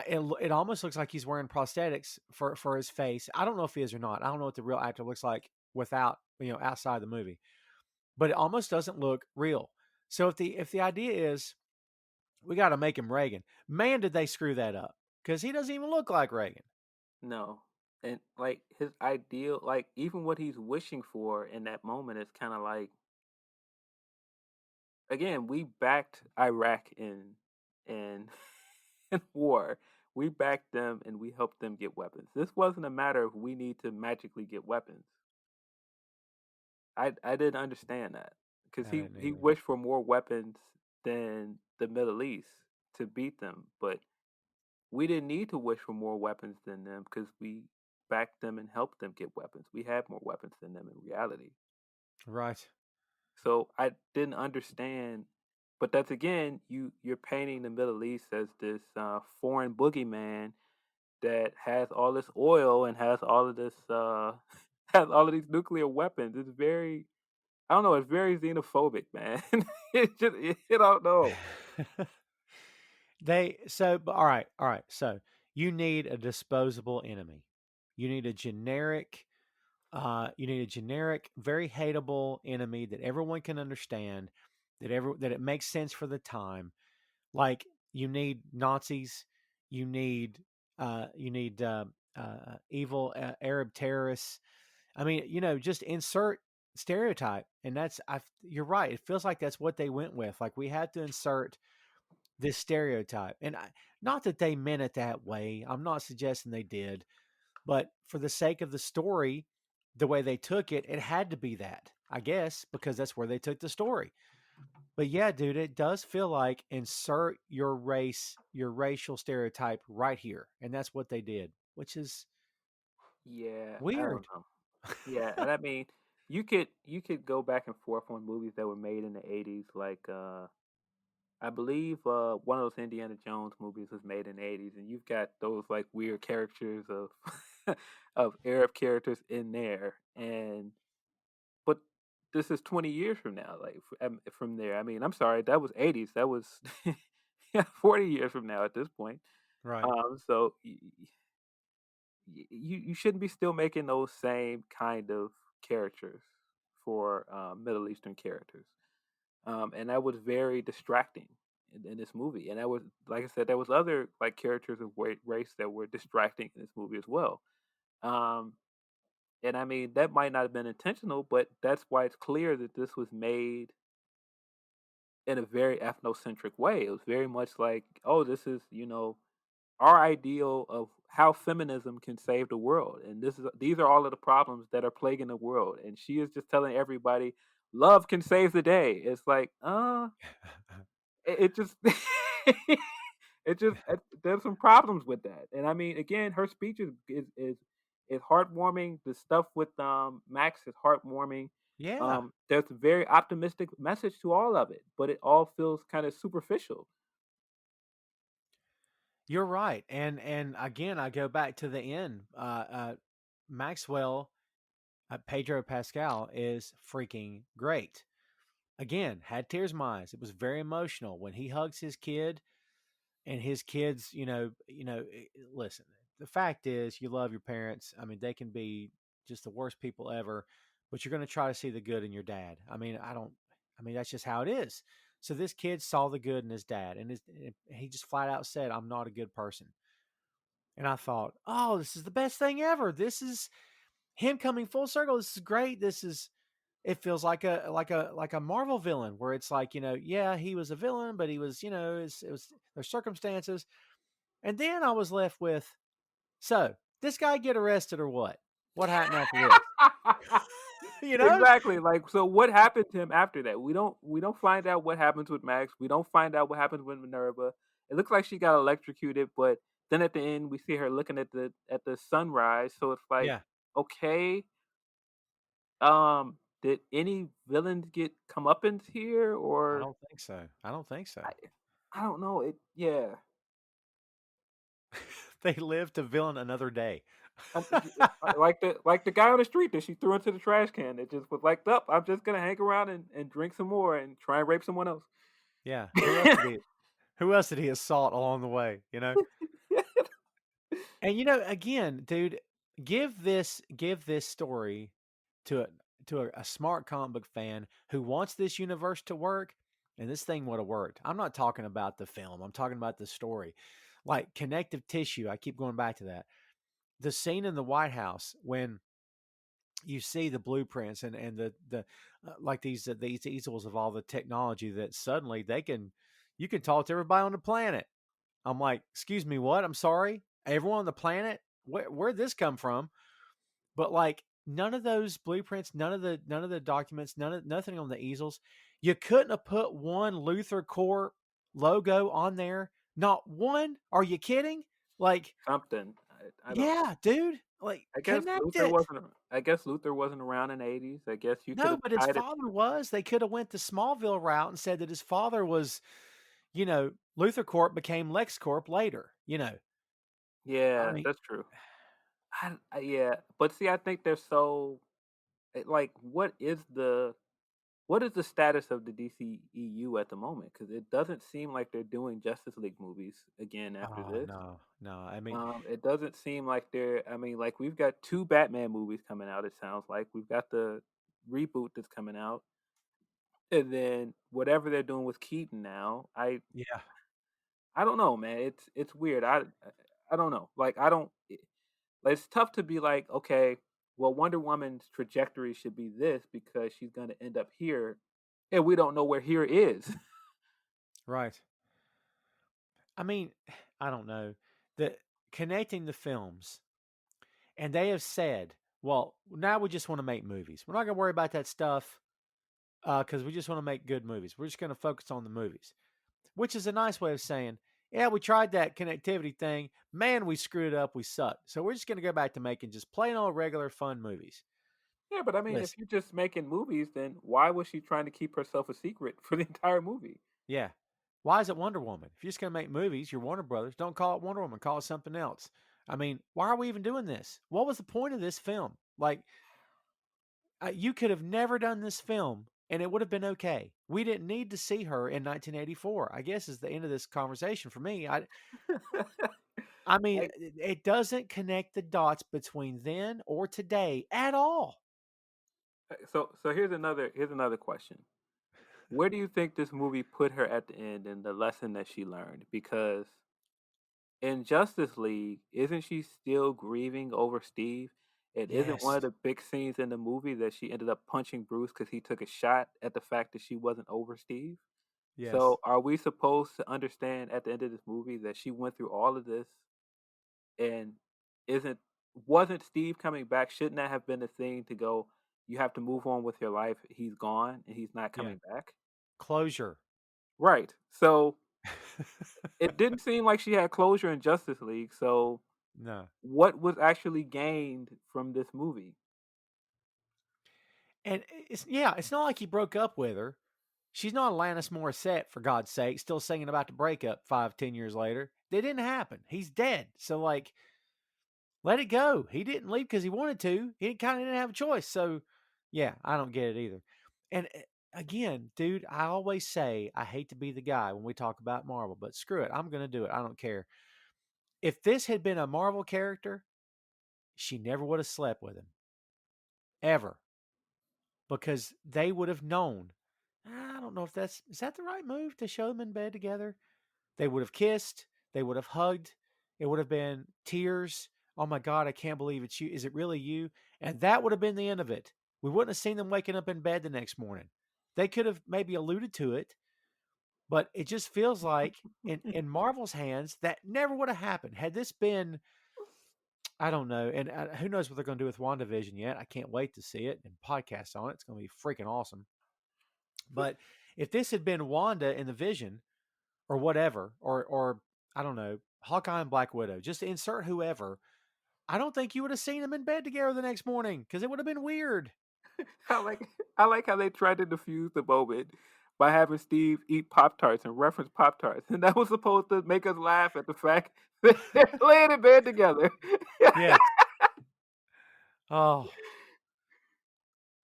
it almost looks like he's wearing prosthetics for his face. I don't know if he is or not. I don't know what the real actor looks like without outside the movie, but it almost doesn't look real. So if the idea is we got to make him Reagan, man, did they screw that up because he doesn't even look like Reagan. No. And like his ideal, like even what he's wishing for in that moment is kind of like again, we backed Iraq in in war. We backed them and we helped them get weapons. This wasn't a matter of we need to magically get weapons. I didn't understand that because I didn't he either. wished for more weapons than the Middle East to beat them, but we didn't need to wish for more weapons than them because we backed them and helped them get weapons. We had more weapons than them in reality. Right. So I didn't understand, but that's again, you're painting the Middle East as this foreign boogeyman that has all this oil and has all of this has all of these nuclear weapons. It's very I don't know. It's very xenophobic, man. It just I don't know. But all right. So you need a disposable enemy. You need a generic. You need a generic, very hateable enemy that everyone can understand, that it makes sense for the time. Like you need Nazis, you need evil Arab terrorists. I mean, just insert stereotype, and you're right. It feels like that's what they went with. Like we had to insert this stereotype, and not that they meant it that way. I'm not suggesting they did, but for the sake of the story, the way they took it, it had to be that, I guess, because that's where they took the story. But yeah, dude, it does feel like insert your race, your racial stereotype right here. And that's what they did, which is Yeah, I don't weird. know. Yeah, and I mean, you could go back and forth on movies that were made in the '80s, like I believe one of those Indiana Jones movies was made in the '80s, and you've got those like weird characters of of Arab characters in there, and but this is 20 years from now, like from there. I mean, I'm sorry, that was '80s. That was yeah, 40 years from now at this point. Right. So you shouldn't be still making those same kind of characters for Middle Eastern characters, and that was very distracting in this movie. And that was, like I said, there was other like characters of race that were distracting in this movie as well. Um, and I mean that might not have been intentional, but that's why it's clear that this was made in a very ethnocentric way. It was very much like, oh, this is our ideal of how feminism can save the world, and these are all of the problems that are plaguing the world. And she is just telling everybody, love can save the day. It's like, it just it just there's some problems with that. And I mean, again, her speech is heartwarming. The stuff with Max is heartwarming. Yeah, There's a very optimistic message to all of it, but it all feels kind of superficial. you're right. And again, I go back to the end. Maxwell, Pedro Pascal is freaking great. Again, had tears in my eyes. It was very emotional when he hugs his kid and his kids. Listen. the fact is, you love your parents. I mean, they can be just the worst people ever, but you're going to try to see the good in your dad. I mean, I don't. I mean, that's just how it is. So this kid saw the good in his dad, and he just flat out said, "I'm not a good person." And I thought, "Oh, this is the best thing ever. This is him coming full circle. This is great. This is." It feels like a Marvel villain where it's like, yeah, he was a villain, but he was, it was their circumstances. And then I was left with, so this guy get arrested or what? What happened after this? you know? Exactly. Like, so what happened to him after that? We don't find out what happens with Max. We don't find out what happens with Minerva. It looks like she got electrocuted, but then at the end we see her looking at the sunrise. So it's like, Yeah, okay, did any villains get comeuppance here, I or don't think so. I don't think so. I, I don't know. Yeah. They live to villain another day. Like the guy on the street that she threw into the trash can. It just was like, up. I'm just gonna hang around and drink some more and try and rape someone else. Yeah. Who else did he? Who else did he assault along the way? And again, dude, give this story to a smart comic book fan who wants this universe to work, and this thing would have worked. I'm not talking about the film. I'm talking about the story. Like connective tissue. I keep going back to that. The scene in the White House when you see the blueprints and the like these easels of all the technology that suddenly you can talk to everybody on the planet. I'm like, excuse me, what? I'm sorry. Everyone on the planet? Where'd this come from? But like none of those blueprints, none of the documents, nothing on the easels. You couldn't have put one Luther Corp logo on there. Not one. Are you kidding? Like, Something. I don't know. yeah, dude. Like, connect it. I guess Luther wasn't around in the 80s. I guess you could No, have but his tied it. father was. They could have went the Smallville route and said that his father was, Luther Corp became LexCorp later. I Yeah, mean, that's true. Yeah, but see, I think they're so like, what is the status of the DCEU at the moment? Because it doesn't seem like they're doing Justice League movies again after oh this. no, no. I mean, It doesn't seem like they're. I mean, like we've got two Batman movies coming out. It sounds like we've got the reboot that's coming out, and then whatever they're doing with Keaton now. yeah, I don't know, man. It's weird. I don't know. Like I don't. Like, it's tough to be like, okay, well, Wonder Woman's trajectory should be this because she's going to end up here, and we don't know where here is. right. I mean, I don't know. The connecting the films, and they have said, well, now we just want to make movies. We're not going to worry about that stuff because we just want to make good movies. We're just going to focus on the movies, which is a nice way of saying, yeah, we tried that connectivity thing. Man, we screwed it up. We suck. So we're just going to go back to making just plain old regular fun movies. Yeah, but I mean, if Listen, you're just making movies, then why was she trying to keep herself a secret for the entire movie? yeah. Why is it Wonder Woman? If you're just going to make movies, you're Warner Brothers. Don't call it Wonder Woman. Call it something else. I mean, why are we even doing this? What was the point of this film? Like, you could have never done this film and it would have been okay. We didn't need to see her in 1984. I guess is the end of this conversation for me. I mean, Like, it doesn't connect the dots between then or today at all. so here's another question. Where do you think this movie put her at the end and the lesson that she learned? Because in Justice League, isn't she still grieving over Steve? And isn't one Yes. of the big scenes in the movie that she ended up punching Bruce because he took a shot at the fact that she wasn't over Steve? Yes. So are we supposed to understand at the end of this movie that she went through all of this and isn't wasn't Steve coming back? Shouldn't that have been the thing to go, you have to move on with your life. He's gone and he's not Yeah. coming back? Closure. Right. So it didn't seem like she had closure in Justice League. So No. what was actually gained from this movie? And it's not like he broke up with her. She's not Alanis Morissette, for God's sake, still singing about the breakup 5, 10 years later. It didn't happen. He's dead. So like, let it go. He didn't leave because he wanted to. He kind of didn't have a choice. So yeah, I don't get it either. And again, dude, I always say I hate to be the guy when we talk about Marvel, but screw it. I'm going to do it. I don't care. If this had been a Marvel character, she never would have slept with him ever, because they would have known. I don't know if is that the right move to show them in bed together. They would have kissed. They would have hugged. It would have been tears. Oh my God, I can't believe it's you. Is it really you? And that would have been the end of it. We wouldn't have seen them waking up in bed the next morning. They could have maybe alluded to it, but it just feels like in Marvel's hands that never would have happened. Had this been, I don't know, and who knows what they're going to do with WandaVision yet. I can't wait to see it and podcast on it. It's going to be freaking awesome. But if this had been Wanda in the Vision, or whatever, or I don't know, Hawkeye and Black Widow, just insert whoever, I don't think you would have seen them in bed together the next morning, because it would have been weird. I like I like how they tried to diffuse the moment by having Steve eat Pop Tarts and reference Pop Tarts, and that was supposed to make us laugh at the fact that they're laying in bed together. Yes. Oh,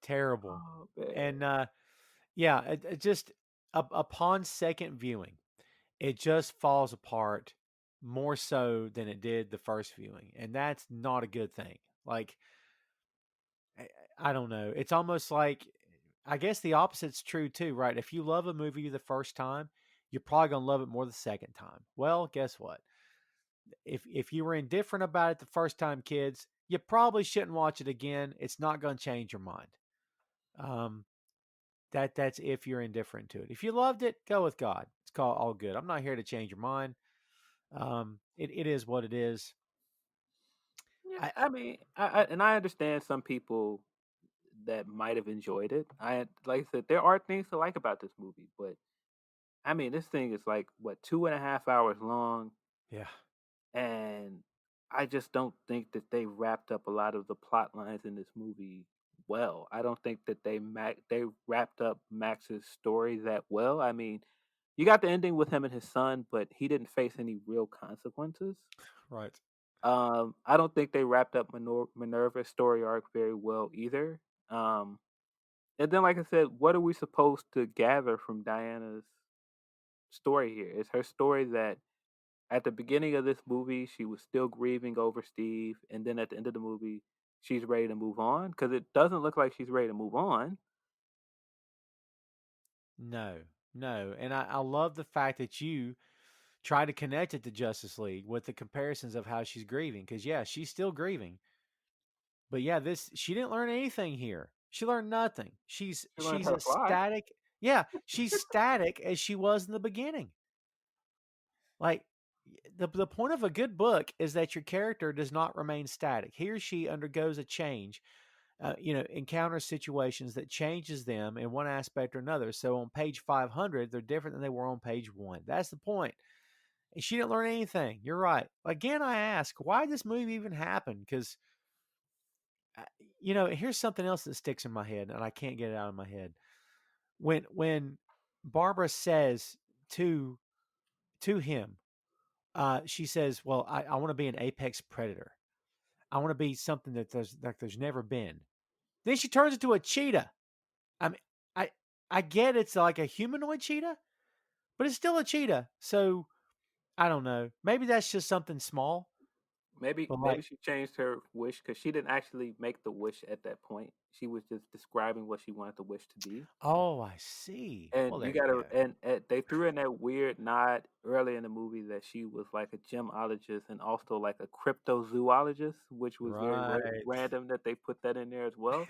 terrible. Oh man. And yeah, it just upon second viewing, it just falls apart more so than it did the first viewing, and that's not a good thing. Like, I don't know. It's almost like, I guess the opposite's true too, right? If you love a movie the first time, you're probably gonna love it more the second time. Well, guess what? If you were indifferent about it the first time, kids, you probably shouldn't watch it again. It's not gonna change your mind. Um, that's if you're indifferent to it. If you loved it, go with God. It's called all good. I'm not here to change your mind. It is what it is. Yeah, I I mean, I understand some people that might have enjoyed it. Like I said, there are things to like about this movie, but I mean, this thing is like what 2.5 hours long, Yeah. and I just don't think that they wrapped up a lot of the plot lines in this movie well. I don't think that they wrapped up Max's story that well. I mean, you got the ending with him and his son, but he didn't face any real consequences. Right. I don't think they wrapped up Minerva's story arc very well either. Um, and then, like I said, what are we supposed to gather from Diana's story here? Is her story that at the beginning of this movie, she was still grieving over Steve, and then at the end of the movie, she's ready to move on? Because it doesn't look like she's ready to move on. No, no. And I love the fact that you try to connect it to Justice League with the comparisons of how she's grieving. Because, yeah, she's still grieving. But yeah, she didn't learn anything here. She learned nothing. She learned She's how to as fly. static. Yeah, she's static as she was in the beginning. Like, the point of a good book is that your character does not remain static. He or she undergoes a change, encounters situations that changes them in one aspect or another. So on page 500, they're different than they were on page 1. That's the point. And she didn't learn anything. You're right. Again, I ask, why did this movie even happen? Because, here's something else that sticks in my head, and I can't get it out of my head. When Barbara says to him, she says, "Well, I want to be an apex predator. I want to be something that there's never been." Then she turns into a cheetah. I mean, I I get it's like a humanoid cheetah, but it's still a cheetah. So I don't know. Maybe that's just something small, but Maybe she changed her wish because she didn't actually make the wish at that point. She was just describing what she wanted the wish to be. oh, I see. And Well, you there you gotta, go. and they threw in that weird nod early in the movie that she was like a gemologist and also like a cryptozoologist, which was very Right. random that they put that in there as well.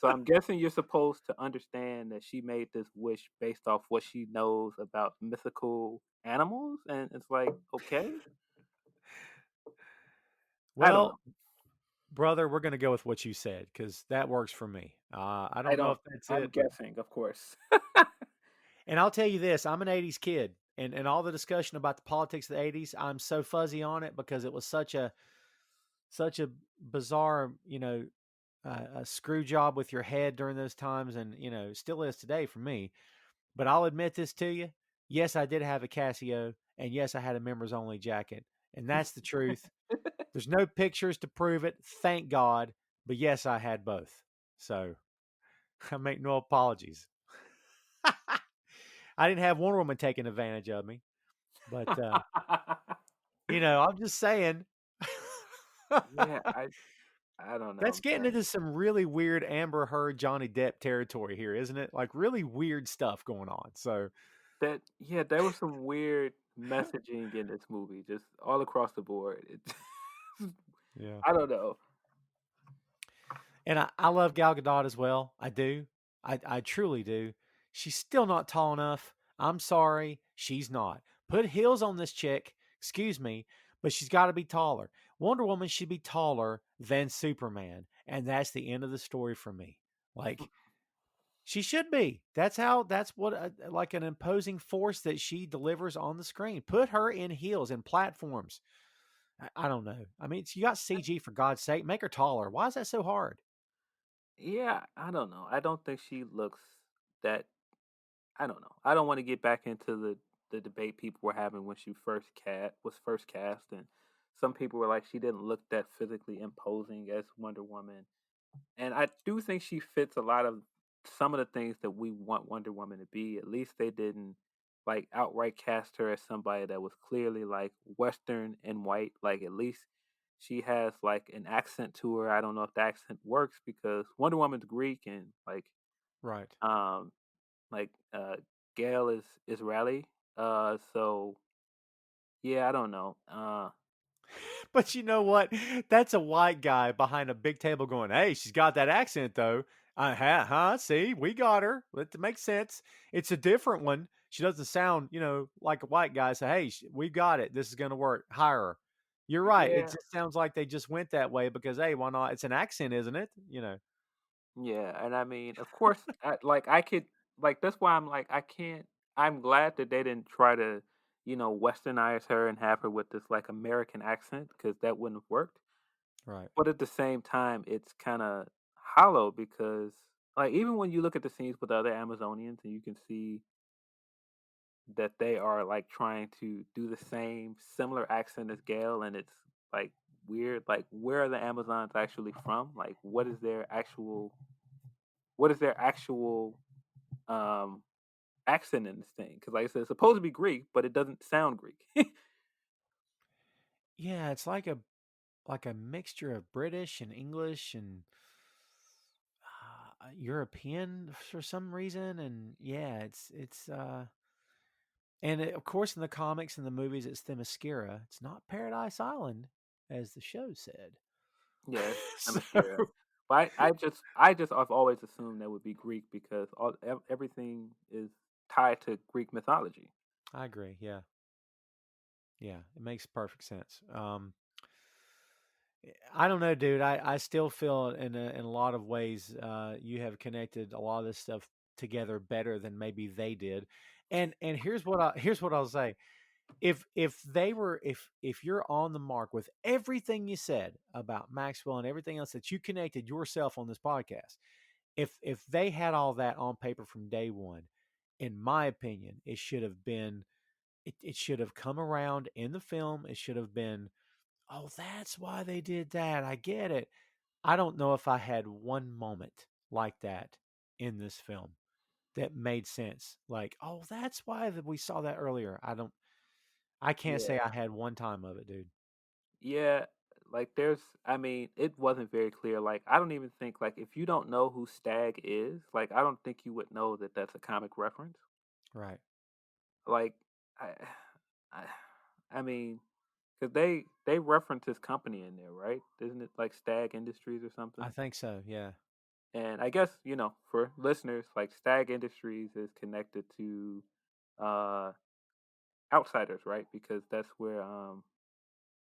So I'm guessing you're supposed to understand that she made this wish based off what she knows about mythical animals, and it's like, okay, I don't Well, know. brother, we're gonna go with what you said because that works for me. I I don't know don't. if that's I'm it, but guessing, of course. and I'll tell you this: I'm an '80s kid, and all the discussion about the politics of the '80s, I'm so fuzzy on it because it was such a bizarre, a screw job with your head during those times, and still is today for me. But I'll admit this to you: yes, I did have a Casio, and yes, I had a members only jacket, and that's the truth. There's no pictures to prove it, thank God. But yes, I had both, so I make no apologies. I didn't have Wonder Woman taking advantage of me, but I'm just saying. Yeah, I don't That's know, getting man. into some really weird Amber Heard, Johnny Depp territory here, isn't it? Like really weird stuff going on. So, That yeah, there was some weird messaging in this movie, just all across the board. It's yeah. I don't know. And I love Gal Gadot as well. I do. I truly do. She's still not tall enough. I'm sorry. She's not. Put heels on this chick. Excuse me. But she's got to be taller. Wonder Woman should be taller than Superman. And that's the end of the story for me. Like, she should be. That's what, like an imposing force that she delivers on the screen. Put her in heels and platforms. I don't know. I mean, you got CG for God's sake. Make her taller. Why is that so hard? Yeah, I don't know. I don't think she looks that. I don't know. I don't want to get back into the debate people were having when she first cast, and some people were like she didn't look that physically imposing as Wonder Woman, and I do think she fits a lot of some of the things that we want Wonder Woman to be. At least they didn't like outright cast her as somebody that was clearly like Western and white. Like at least she has like an accent to her. I don't know if the accent works because Wonder Woman's Greek and Right. um like Gail is Israeli. So yeah, I don't know. But you know what? That's a white guy behind a big table going, "Hey, she's got that accent though." Huh? See, we got her. It makes sense. It's a different one. She doesn't sound, like a white guy. Say, "Hey, we got it. This is going to work. Hire her." You're right. It Yeah, just sounds like they just went that way because, hey, why not? It's an accent, isn't it? yeah, and I mean, of course, I could that's why I'm like I can't. I'm glad that they didn't try to, westernize her and have her with this like American accent because that wouldn't have worked. Right. But at the same time, it's kind of hollow because like even when you look at the scenes with the other Amazonians and you can see that they are like trying to do the same similar accent as Gale, and it's like weird. Like, where are the Amazons actually from? Like, what is their actual um accent in this thing? Because like I said, it's supposed to be Greek, but it doesn't sound Greek. Yeah, it's like a mixture of British and English and European for some reason. And yeah, of course in the comics and the movies it's Themyscira. It's not Paradise Island, as the show said. Yes, So Themyscira. But I just I've always assumed that would be Greek because everything is tied to Greek mythology. I agree. Yeah, yeah, it makes perfect sense. I don't know, dude. I still feel in a lot of ways you have connected a lot of this stuff together better than maybe they did. And here's what I'll say. If you're on the mark with everything you said about Maxwell and everything else that you connected yourself on this podcast, if they had all that on paper from day one, in my opinion, it should have come around in the film. It should have been, oh, that's why they did that. I get it. I don't know if I had one moment like that in this film that made sense. Like, oh, that's why that we saw that earlier. I can't say Yeah. I had one time of it, dude. Yeah, like I mean, it wasn't very clear. Like, I don't even think, like, if you don't know who Stag is, like, I don't think you would know that that's a comic reference. Right. Like, I, I, I mean, because they reference his company in there, right? Isn't it like Stag Industries or I something? think so. Yeah. And I guess, for listeners, like Stag Industries is connected to uh Outsiders, right? Because that's where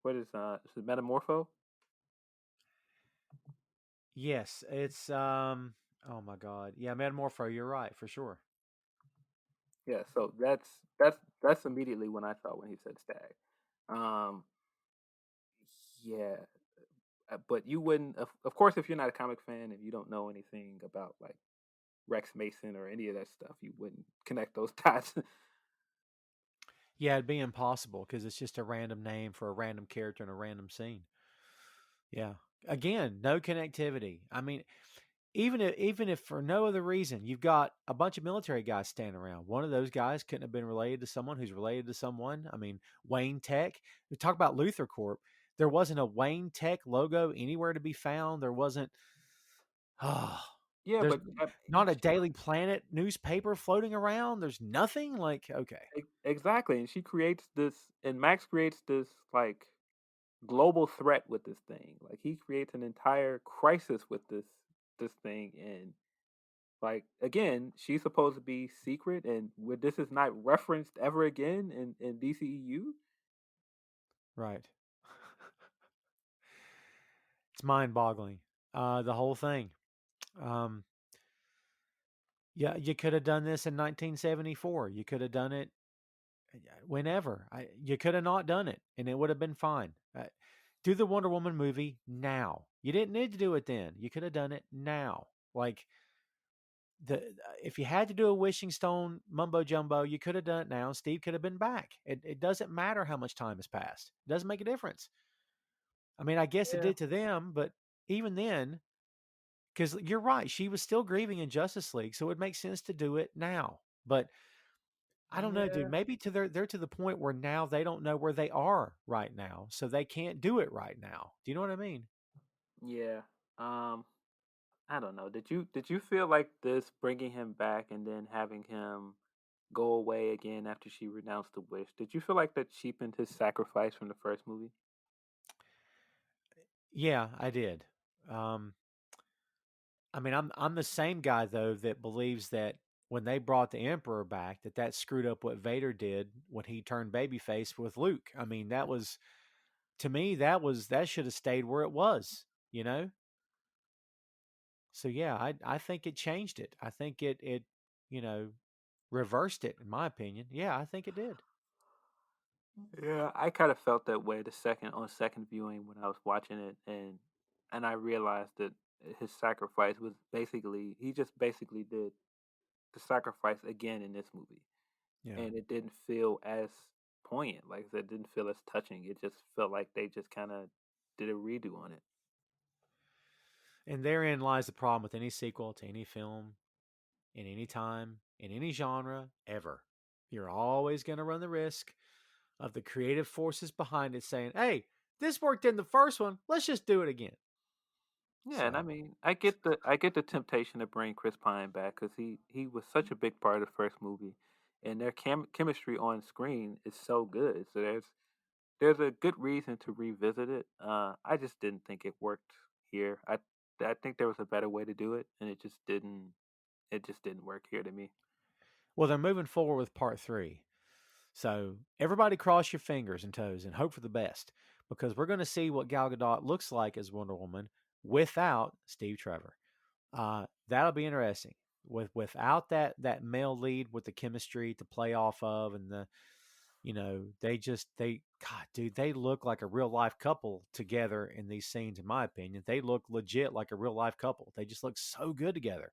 what is it Metamorpho? Yes. It's oh my God. Yeah, Metamorpho, you're right, for sure. Yeah, so that's immediately when I thought when he said Stag. Um, yeah, but you wouldn't, of course, if you're not a comic fan and you don't know anything about like Rex Mason or any of that stuff, you wouldn't connect those dots. Yeah, it'd be impossible because it's just a random name for a random character in a random scene. Yeah. Again, no connectivity. I mean, even if for no other reason, you've got a bunch of military guys standing around. One of those guys couldn't have been related to someone who's related to someone. I mean, Wayne Tech. We talk about Luther Corp. There wasn't a Wayne Tech logo anywhere to be found. There wasn't. Oh, Yeah, there's but not a she, Daily Planet newspaper floating around. There's nothing. Like, okay, exactly, and she creates this, and Max creates this like global threat with this thing. Like he creates an entire crisis with this thing, and like again, she's supposed to be secret, and where this is not referenced ever again in DCEU. right. It's mind-boggling. The whole thing. Um, yeah, you could have done this in 1974. You could have done it whenever. You could have not done it, and it would have been fine. Do the Wonder Woman movie now. You didn't need to do it then. You could have done it now. Like the if you had to do a wishing stone mumbo jumbo, you could have done it now. Steve could have been back. It doesn't matter how much time has passed. It doesn't make a difference. I mean, I guess it Yeah, did to them, but even then, because you're right, she was still grieving in Justice League, so it makes sense to do it now. But I don't know, dude. yeah, Maybe they're to the point where now they don't know where they are right now, so they can't do it right now. Do you know what I mean? yeah. Um, I don't know. Did you feel like this bringing him back and then having him go away again after she renounced the wish? Did you feel like that cheapened his sacrifice from the first movie? Yeah, I did. Um, I mean, I'm the same guy though that believes that when they brought the Emperor back, that screwed up what Vader did when he turned babyface with Luke. I mean, that was to me that should have stayed where it was. You know. So yeah, I think it changed it. I think it you know reversed it in my opinion. Yeah, I think it did. Yeah, I kind of felt that way the second viewing when I was watching it, and I realized that his sacrifice was basically he just basically did the sacrifice again in this movie, Yeah. and it didn't feel as poignant. Like I said, it didn't feel as touching. It just felt like they just kind of did a redo on it. And therein lies the problem with any sequel to any film, in any time, in any genre, ever. You're always going to run the risk of the creative forces behind it saying, hey, this worked in the first one. Let's just do it again. Yeah, and I So, mean, I get the temptation to bring Chris Pine back because he was such a big part of the first movie, and their chemistry on screen is so good. So there's a good reason to revisit it. I just didn't think it worked here. I think there was a better way to do it, and it just didn't work here to me. well, they're moving forward with part three. So, everybody cross your fingers and toes and hope for the best because we're going to see what Gal Gadot looks like as Wonder Woman without Steve Trevor. That'll be interesting. Without that male lead with the chemistry to play off of, and they God, dude, they look like a real life couple together in these scenes. In my opinion, they look legit like a real life couple. They just look so good together,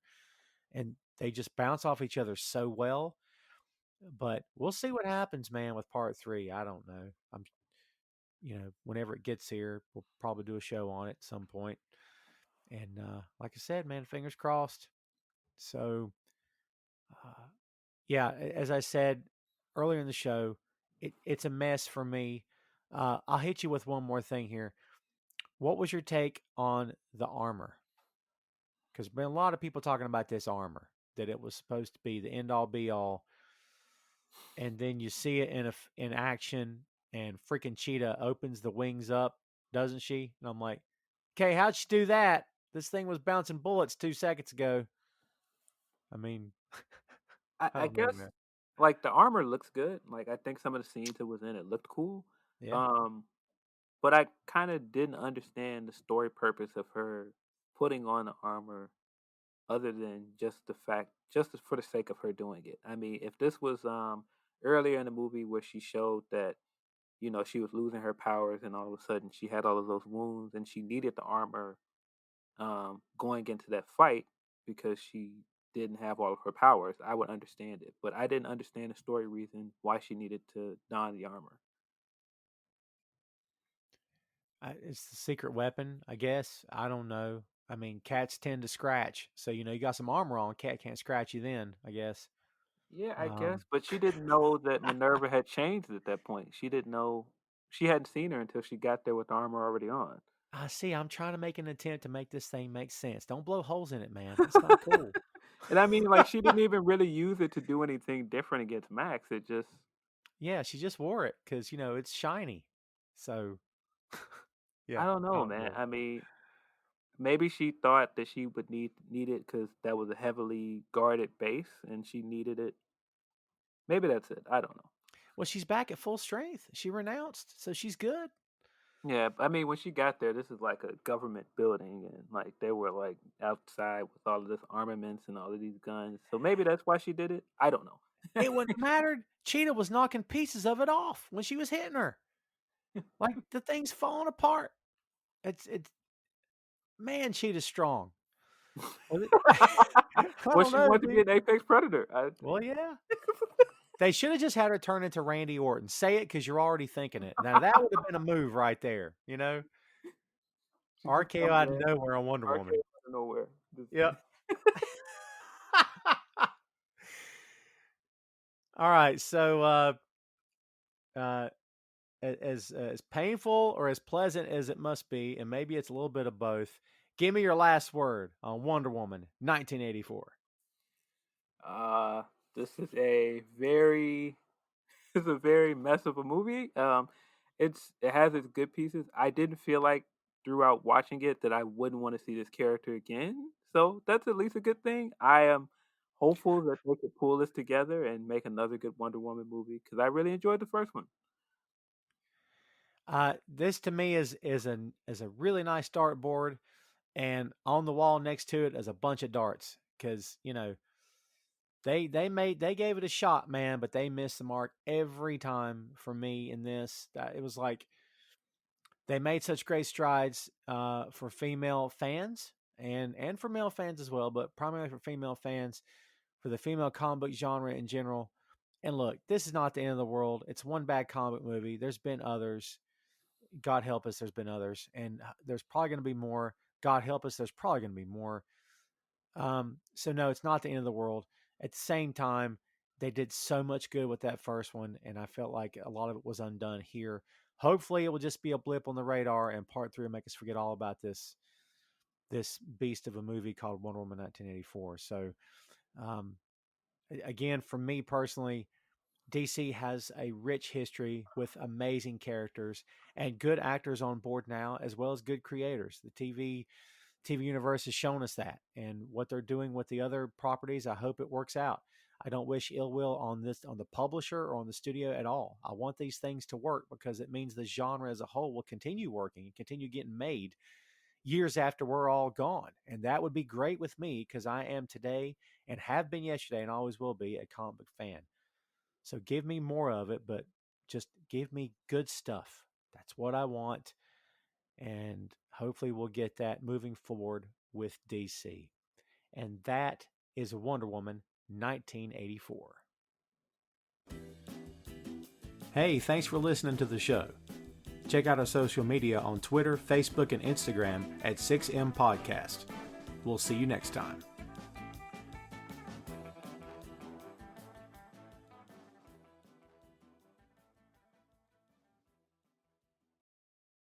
and they just bounce off each other so well. But we'll see what happens, man, with part three. I don't know. Whenever it gets here, we'll probably do a show on it at some point. And like I said, man, fingers crossed. So, uh, yeah, as I said earlier in the show, it's a mess for me. I'll hit you with one more thing here. What was your take on the armor? Because there's been a lot of people talking about this armor, that it was supposed to be the end all be all, and then you see it in action, and freaking Cheetah opens the wings up, doesn't she? And I'm like, okay, how'd she do that? This thing was bouncing bullets 2 seconds ago. I mean, I I don't know, guess man. like the armor looks good. Like I think some of the scenes it was in it looked cool. Yeah. Um, but I kind of didn't understand the story purpose of her putting on the armor other than just for the sake of her doing it. I mean, if this was earlier in the movie where she showed that she was losing her powers and all of a sudden she had all of those wounds and she needed the armor going into that fight because she didn't have all of her powers, I would understand it. But I didn't understand the story reason why she needed to don the armor. It's the secret weapon, I guess. I don't know. I mean, cats tend to scratch. So, you got some armor on, cat can't scratch you then, I guess. Yeah, I guess, Um, but she didn't know that Minerva had changed at that point. She didn't know. She hadn't seen her until she got there with the armor already on. I see. I'm trying to make an attempt to make this thing make sense. Don't blow holes in it, man. It's not cool. And I mean, like, she didn't even really use it to do anything different against Max. It just, Yeah, she just wore it because, it's shiny. So, yeah, I don't I know, don't man. know. I mean, maybe she thought that she would need it because that was a heavily guarded base, and she needed it. Maybe that's it. I don't know. Well, she's back at full strength. She renounced, so she's good. Yeah, I mean, when she got there, this is like a government building, and like they were like outside with all of this armaments and all of these guns. So maybe that's why she did it. I don't know. It wouldn't have mattered. Cheetah was knocking pieces of it off when she was hitting her. Like the thing's falling apart. It's man, Cheetah's strong. I Well, don't she know, wanted to be dude. an apex predator. Well, yeah. They should have just had her turn into Randy Orton. Say it because you're already thinking it. Now that would have been a move right there. She just RKO comes out of in, nowhere on Wonder RKO Woman. out of nowhere. Yep. All right. So, uh, as painful or as pleasant as it must be, and maybe it's a little bit of both. Give me your last word on Wonder Woman, 1984. Uh, this is a very it's a very mess of a movie. It has its good pieces. I didn't feel like throughout watching it that I wouldn't want to see this character again. So that's at least a good thing. I am hopeful that they could pull this together and make another good Wonder Woman movie because I really enjoyed the first one. This to me is a really nice dartboard, and on the wall next to it is a bunch of darts because they gave it a shot, man, but they missed the mark every time for me in this. It was like they made such great strides for female fans and for male fans as well, but primarily for female fans, for the female comic book genre in general. And look, this is not the end of the world. It's one bad comic book movie. There's been others. God help us, there's been others, and there's probably going to be more. God help us, there's probably going to be more. So no, it's not the end of the world. At the same time, they did so much good with that first one, and I felt like a lot of it was undone here. Hopefully, it will just be a blip on the radar, and part three will make us forget all about this beast of a movie called Wonder Woman 1984. So, um, again, for me personally, DC has a rich history with amazing characters and good actors on board now, as well as good creators. The TV universe has shown us that, and what they're doing with the other properties, I hope it works out. I don't wish ill will on the publisher or on the studio at all. I want these things to work because it means the genre as a whole will continue working and continue getting made years after we're all gone. And that would be great with me because I am today and have been yesterday and always will be a comic book fan. So give me more of it, but just give me good stuff. That's what I want. And hopefully we'll get that moving forward with DC. And that is Wonder Woman 1984. Hey, thanks for listening to the show. Check out our social media on Twitter, Facebook, and Instagram at 6M Podcast. We'll see you next time.